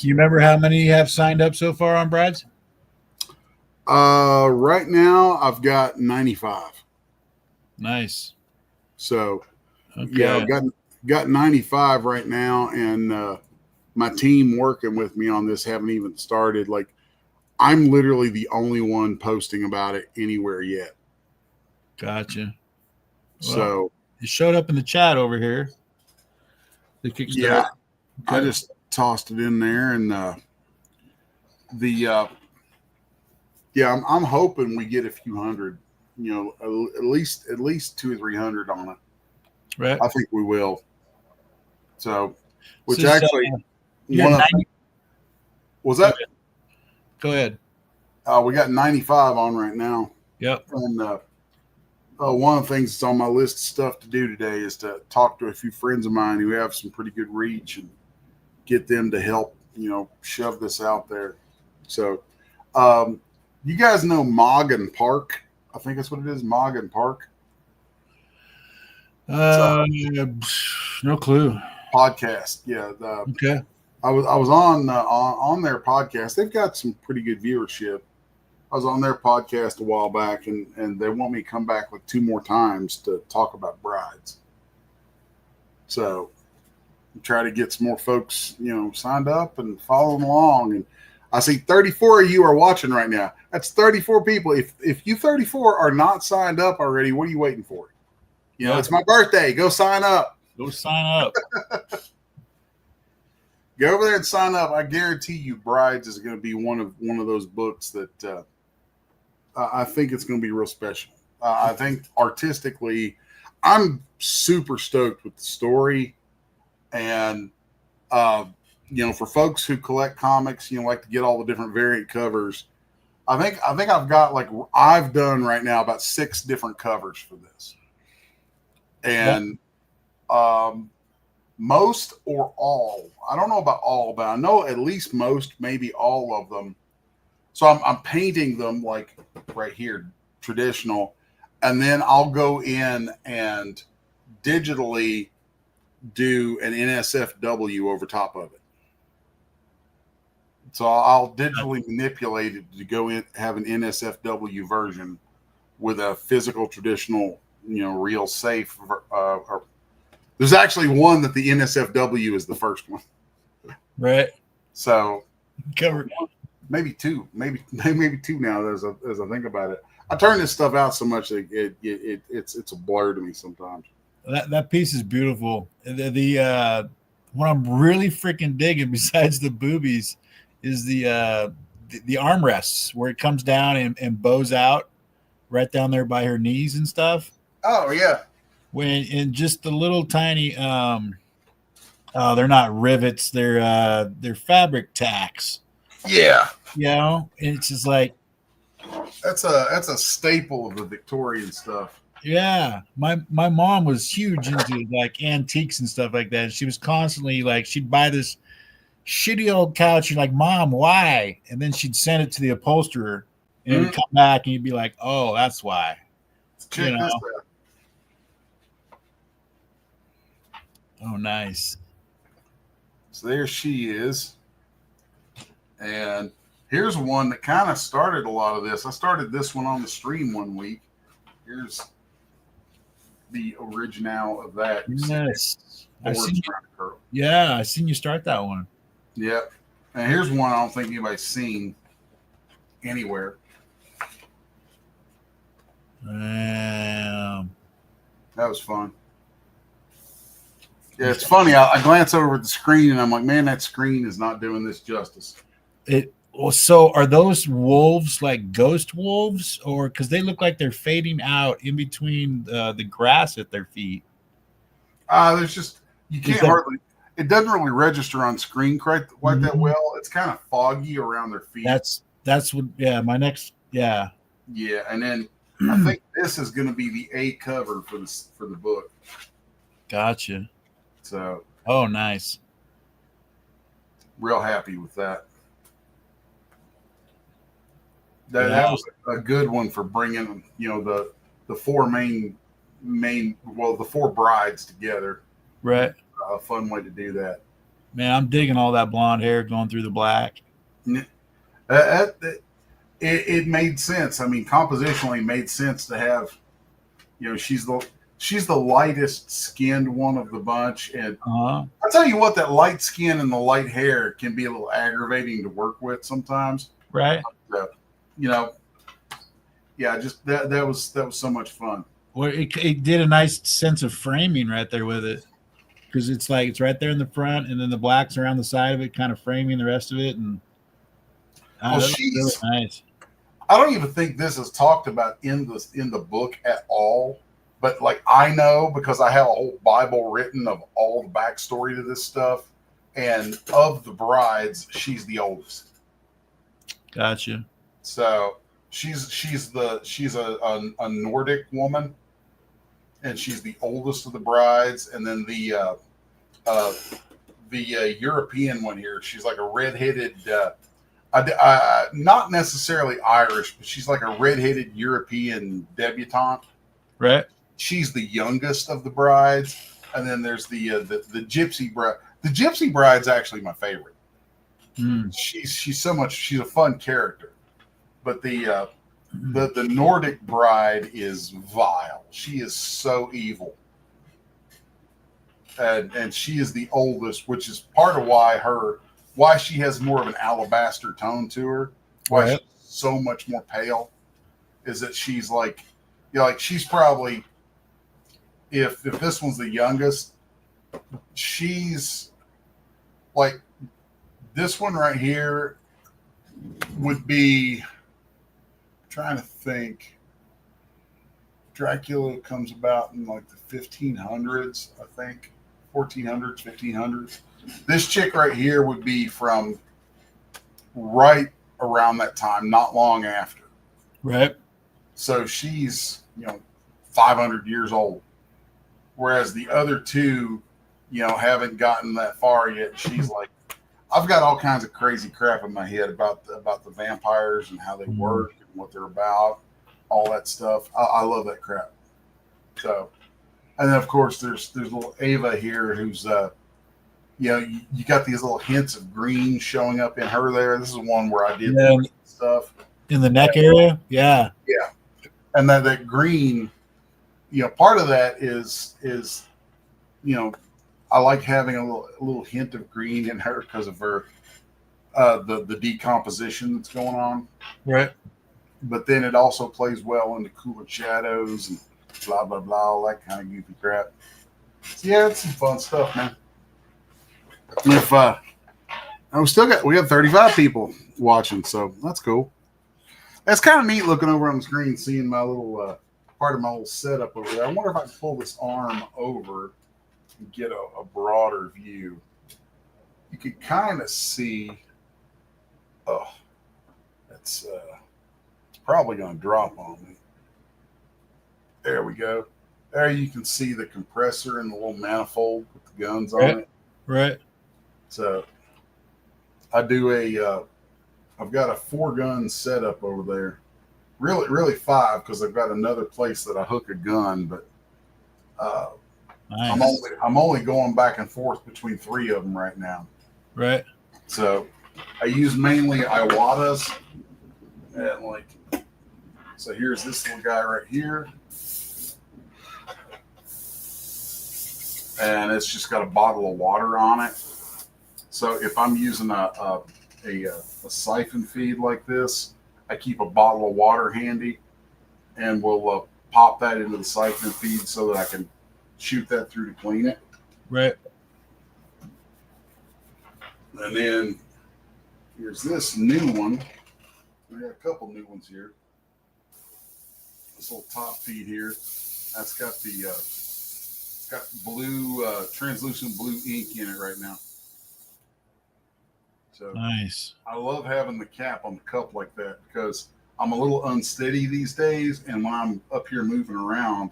You remember how many you have signed up so far on brides? Right now I've got 95. Nice. So Okay. yeah, I've got 95 right now, and my team working with me on this haven't even started. Like, I'm literally the only one posting about it anywhere yet. Gotcha. Well, So it showed up in the chat over here. The Kickstarter. yeah, Okay. I just tossed it in there, and I'm hoping we get a few hundred. At least 200 or 300 on it. Right. I think we will. So, which So, actually, you're one of, 90 was that? Go ahead. We got 95 on right now. Yep. And one of the things that's on my list of stuff to do today is to talk to a few friends of mine who have some pretty good reach and get them to help, shove this out there. So, you guys know Morgan Park? I think that's what it is, Morgan Park. No clue. Podcast. Yeah. Okay. I was on their podcast. They've got some pretty good viewership. I was on their podcast a while back, and they want me to come back like 2 more times to talk about brides. So try to get some more folks, signed up and following along. And I see 34 of you are watching right now. That's 34 people. If you 34 are not signed up already, what are you waiting for? It's my birthday. Go sign up. Go sign up. Go over there and sign up. I guarantee you, Brides is going to be one of those books that I think it's going to be real special. I think artistically, I'm super stoked with the story, and for folks who collect comics, like to get all the different variant covers. I think I've done right now about 6 different covers for this, and most or all, I don't know about all, but I know at least most, maybe all of them. So I'm painting them like right here, traditional, and then I'll go in and digitally do an NSFW over top of it. So I'll digitally manipulate it to go in, have an NSFW version with a physical, traditional, real safe. There's actually one that the NSFW is the first one. Right. So Cover. maybe 2 now as I think about it. I turn this stuff out so much that it's a blur to me sometimes. That piece is beautiful. The what I'm really freaking digging, besides the boobies, is the armrests where it comes down and bows out right down there by her knees and stuff. Oh yeah. And just the little tiny they're not rivets, they're fabric tacks. Yeah. And it's just like that's a staple of the Victorian stuff. Yeah, my mom was huge into like antiques and stuff like that. She was constantly like, she'd buy this shitty old couch. You're like, Mom, why? And then she'd send it to the upholsterer, and it'd come back, and you'd be like, oh, that's why. Check this out. Oh, nice. So there she is, and here's one that kind of started a lot of this. I started this one on the stream one week. Here's the original of that. Yes. I seen you start that one. Yep. And here's one I don't think anybody's seen anywhere. That was fun. Yeah, it's funny. I glance over at the screen and I'm like, man, that screen is not doing this justice. So are those wolves like ghost wolves, or because they look like they're fading out in between the grass at their feet? There's just, you can't hardly, it doesn't really register on screen quite that well. It's kind of foggy around their feet. That's what, my next, Yeah, and then I think this is going to be the A cover for the book. Gotcha. So. Oh, nice. Real happy with that. That was a good one for bringing, the 4 the 4 brides together. Right. A fun way to do that. Man, I'm digging all that blonde hair going through the black. It made sense. I mean, compositionally made sense to have, she's the lightest skinned one of the bunch. And I'll tell you what, that light skin and the light hair can be a little aggravating to work with sometimes. Right. Just that was so much fun. Well, it did a nice sense of framing right there with it, because it's like it's right there in the front, and then the blacks around the side of it, kind of framing the rest of it. And she's really nice. I don't even think this is talked about in the book at all, but like I know, because I have a whole Bible written of all the backstory to this stuff, and of the brides, she's the oldest. Gotcha. So she's a Nordic woman, and she's the oldest of the brides. And then the European one here, she's like a redheaded, not necessarily Irish, but she's like a redheaded European debutante. Right. She's the youngest of the brides, and then there's the gypsy bride. The gypsy bride's actually my favorite. She's a fun character. But the Nordic bride is vile. She is so evil. And she is the oldest, which is part of why she has more of an alabaster tone to her, why Right. she's so much more pale, is that she's like, she's probably, if this one's the youngest, she's like, this one right here would be, trying to think, Dracula comes about in like the 1500s, I think, 1400s, 1500s. This chick right here would be from right around that time, not long after. Right. So she's, 500 years old. Whereas the other two, haven't gotten that far yet. She's like, I've got all kinds of crazy crap in my head about the vampires and how they work and what they're about, all that stuff. I love that crap. So, and then of course there's little Ava here who's you got these little hints of green showing up in her there. This is one where I did the stuff in the neck area. Yeah. Yeah. And that green, part of that is I like having a little hint of green in her because of her the decomposition that's going on. Right. But then it also plays well into cooler shadows and blah blah blah, all that kind of goofy crap. So yeah, it's some fun stuff, man. If we got 35 people watching, so that's cool. That's kind of neat looking over on the screen, seeing my little part of my little setup over there. I wonder if I can pull this arm over and get a broader view. You could kind of see. Oh, that's it's probably going to drop on me. There we go. There you can see the compressor and the little manifold with the guns on it. Right. So I do I've got a 4-gun setup over there. Really 5, because I've got another place that I hook a gun, but nice. I'm only going back and forth between 3 of them right now. Right. So I use mainly Iwatas, and so here's this little guy right here, and it's just got a bottle of water on it. So if I'm using a siphon feed like this, I keep a bottle of water handy, and we'll pop that into the siphon feed so that I can shoot that through to clean it. Right. And then here's this new one. We got a couple new ones here. This little top feed here, that's got the blue translucent blue ink in it right now. So nice. I love having the cap on the cup like that because I'm a little unsteady these days, and when I'm up here moving around,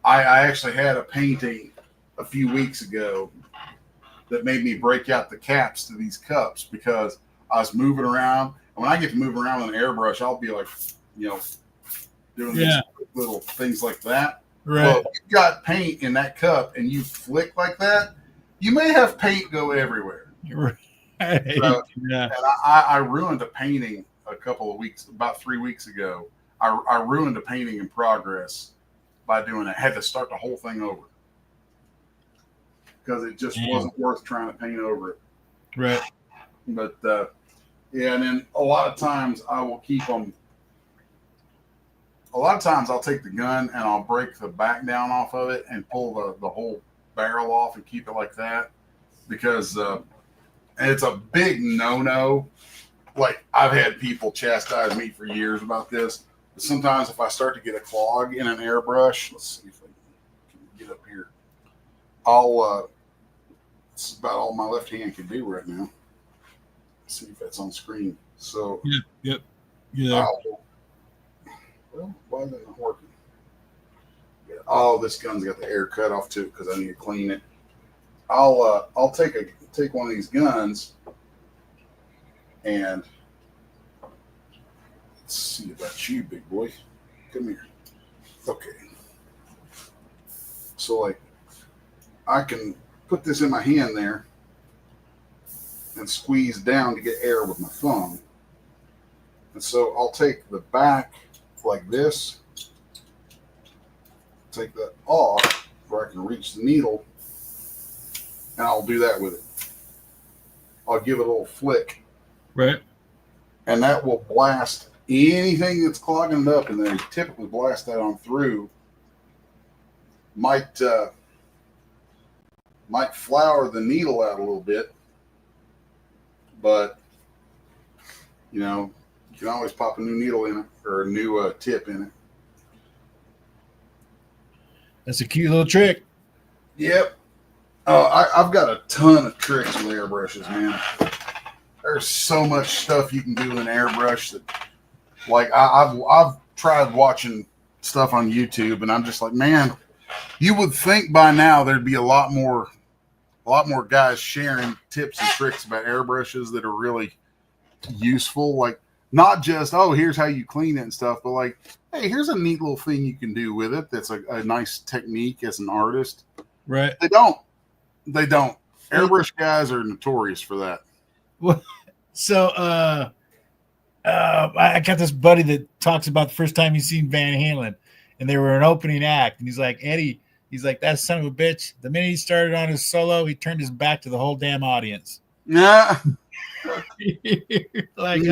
I actually had a painting a few weeks ago that made me break out the caps to these cups because I was moving around. And when I get to move around with an airbrush, I'll be like, doing these little things like that. Right. Well, if you've got paint in that cup and you flick like that, you may have paint go everywhere. Right. So, yeah. And I ruined a painting about 3 weeks ago. I ruined a painting in progress by doing it. I had to start the whole thing over because it just wasn't worth trying to paint over it. Right. But and then a lot of times I will keep them. A lot of times I'll take the gun and I'll break the back down off of it and pull the whole barrel off and keep it like that because and it's a big no-no. Like, I've had people chastise me for years about this. But sometimes if I start to get a clog in an airbrush, let's see if I can get up here. It's about all my left hand can do right now. Let's see if that's on screen. So, Yep. Yeah. Well, why is that not working? Yeah. Oh, this gun's got the air cut off too because I need to clean it. I'll take one of these guns and let's see about you, big boy. Come here. Okay. So I can put this in my hand there and squeeze down to get air with my thumb. And so I'll take the back like this, take that off where I can reach the needle, and I'll do that with it. I'll give it a little flick. Right. And that will blast anything that's clogging it up, and then typically blast that on through. Might flour the needle out a little bit, but you know, you can always pop a new needle in it or a new tip in it. That's a cute little trick. Yep. Oh, I've got a ton of tricks with airbrushes, man. There's so much stuff you can do in an airbrush that, like, I've tried watching stuff on YouTube, and I'm just like, man, you would think by now there'd be a lot more guys sharing tips and tricks about airbrushes that are really useful. Like, not just, oh, here's how you clean it and stuff, but like, hey, here's a neat little thing you can do with it. That's a nice technique as an artist. Right. They don't. Airbrush guys are notorious for that. Well, so I got this buddy that talks about the first time he seen Van Halen, and they were an opening act, and he's like, Eddie, he's like, that son of a bitch. The minute he started on his solo, he turned his back to the whole damn audience. Yeah. Like,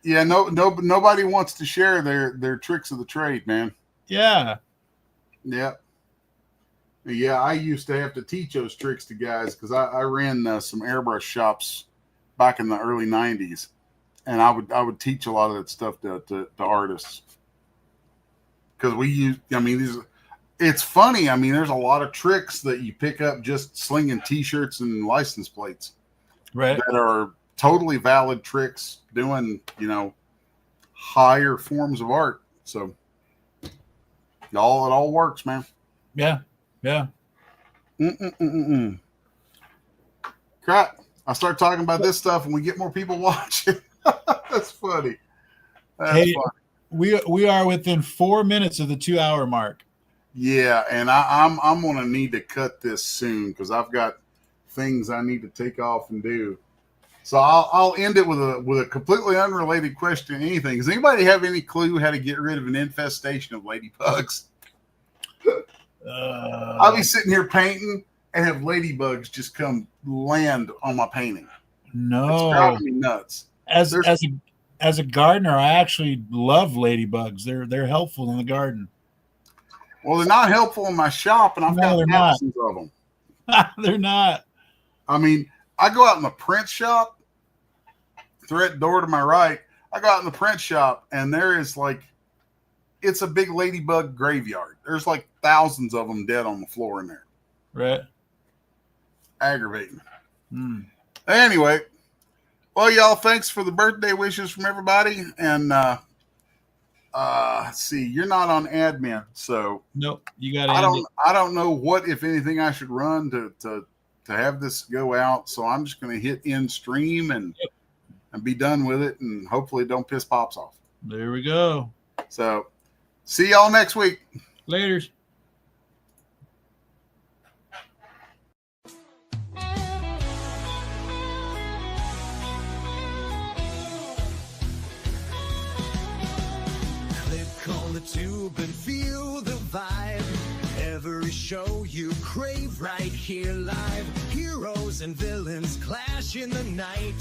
yeah, nobody wants to share their tricks of the trade, man. Yeah. Yeah. Yeah, I used to have to teach those tricks to guys because I ran some airbrush shops back in the early 90s, and I would teach a lot of that stuff to artists. Because it's funny. I mean, there's a lot of tricks that you pick up just slinging T-shirts and license plates, right? That are totally valid tricks doing, higher forms of art. So it all works, man. Yeah. Yeah. Crap. I start talking about this stuff and we get more people watching. That's funny. That's funny. We are within 4 minutes of the 2 hour mark. Yeah, and I'm gonna need to cut this soon because I've got things I need to take off and do. So I'll end it with a completely unrelated question. Anything? Does anybody have any clue how to get rid of an infestation of ladybugs? I'll be sitting here painting and have ladybugs just come land on my painting. No, it's driving me nuts. As a gardener, I actually love ladybugs. They're helpful in the garden. Well, they're not helpful in my shop, and I've got thousands of them. They're not. I mean, I go out in the print shop, thread door to my right. I go out in the print shop, and there is it's a big ladybug graveyard. There's like thousands of them dead on the floor in there. Right. Aggravating. Anyway, well, y'all, thanks for the birthday wishes from everybody. And let's see, you're not on admin, so nope. You got. I don't know what, if anything, I should run to have this go out. So I'm just going to hit end stream and be done with it, and hopefully don't piss Pops off. There we go. So see y'all next week. Laters. On the tube and feel the vibe. Every show you crave right here live. Heroes and villains clash in the night.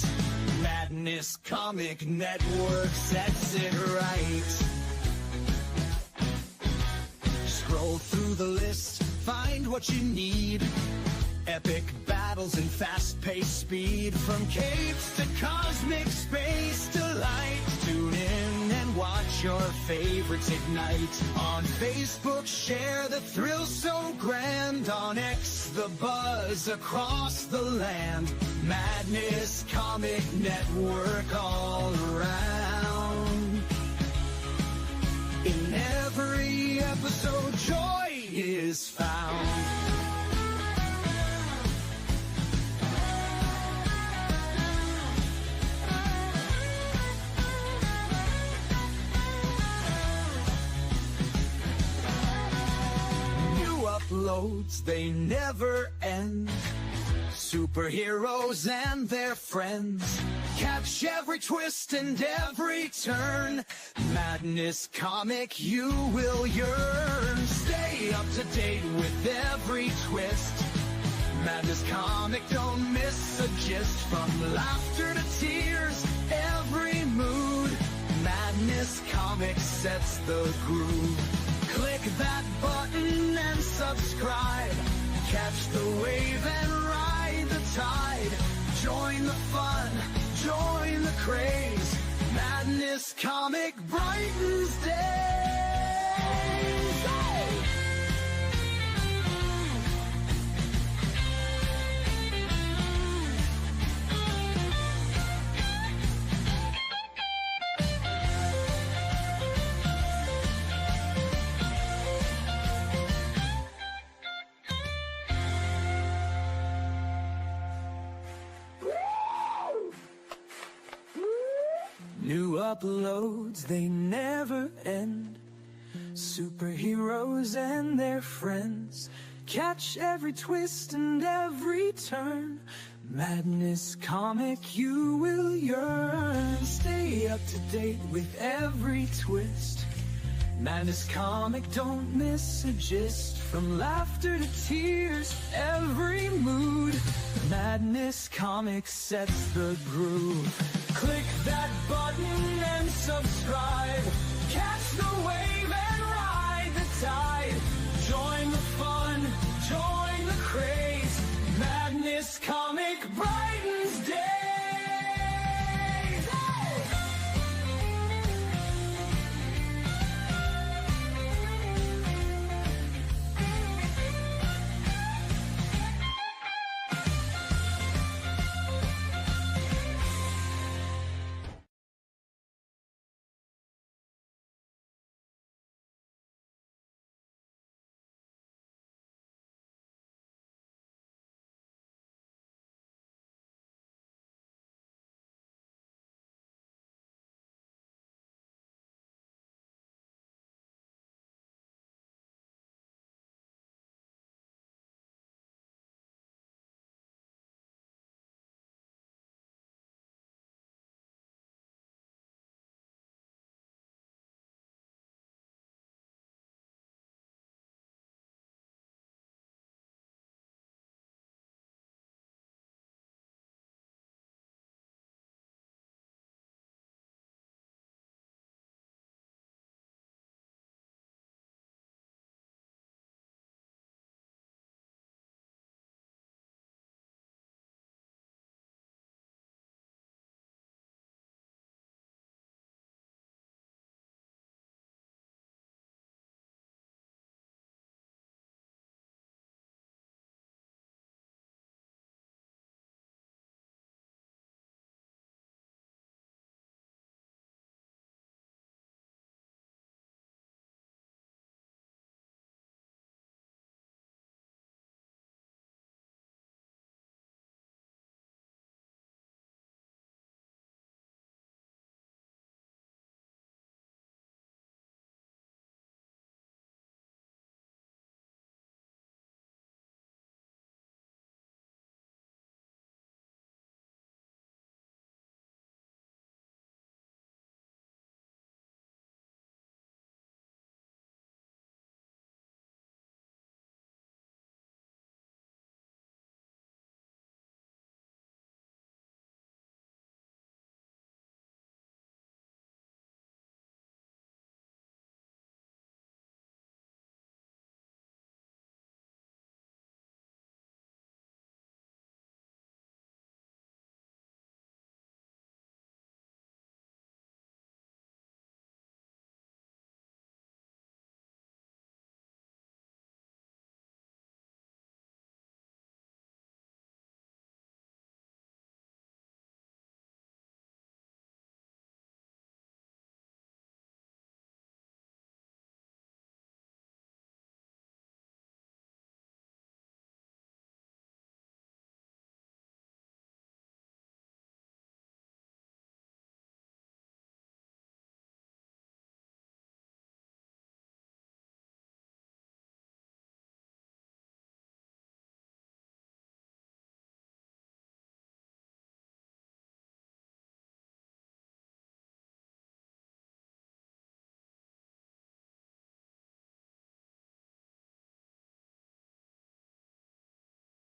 Madness Comic Network sets it right. Scroll through the list, find what you need. Epic battles and fast-paced speed. From capes to cosmic space delight. Tune in and watch your favorites ignite. On Facebook, share the thrill so grand. On X, the buzz across the land. Madness Comic Network all around. In every episode, joy is found. Uploads, they never end. Superheroes and their friends. Catch every twist and every turn. Madness Comic, you will yearn. Stay up to date with every twist. Madness Comic, don't miss a gist. From laughter to tears, every mood. Madness Comic sets the groove. Click that button and subscribe. Catch the wave and ride the tide. Join the fun, join the craze. Madness Comic brightens days. New uploads, they never end. Superheroes and their friends. Catch every twist and every turn. Madness Comic, you will yearn. Stay up to date with every twist. Madness Comic, don't miss a gist. From laughter to tears, every mood. Madness Comic sets the groove. Click that button and subscribe.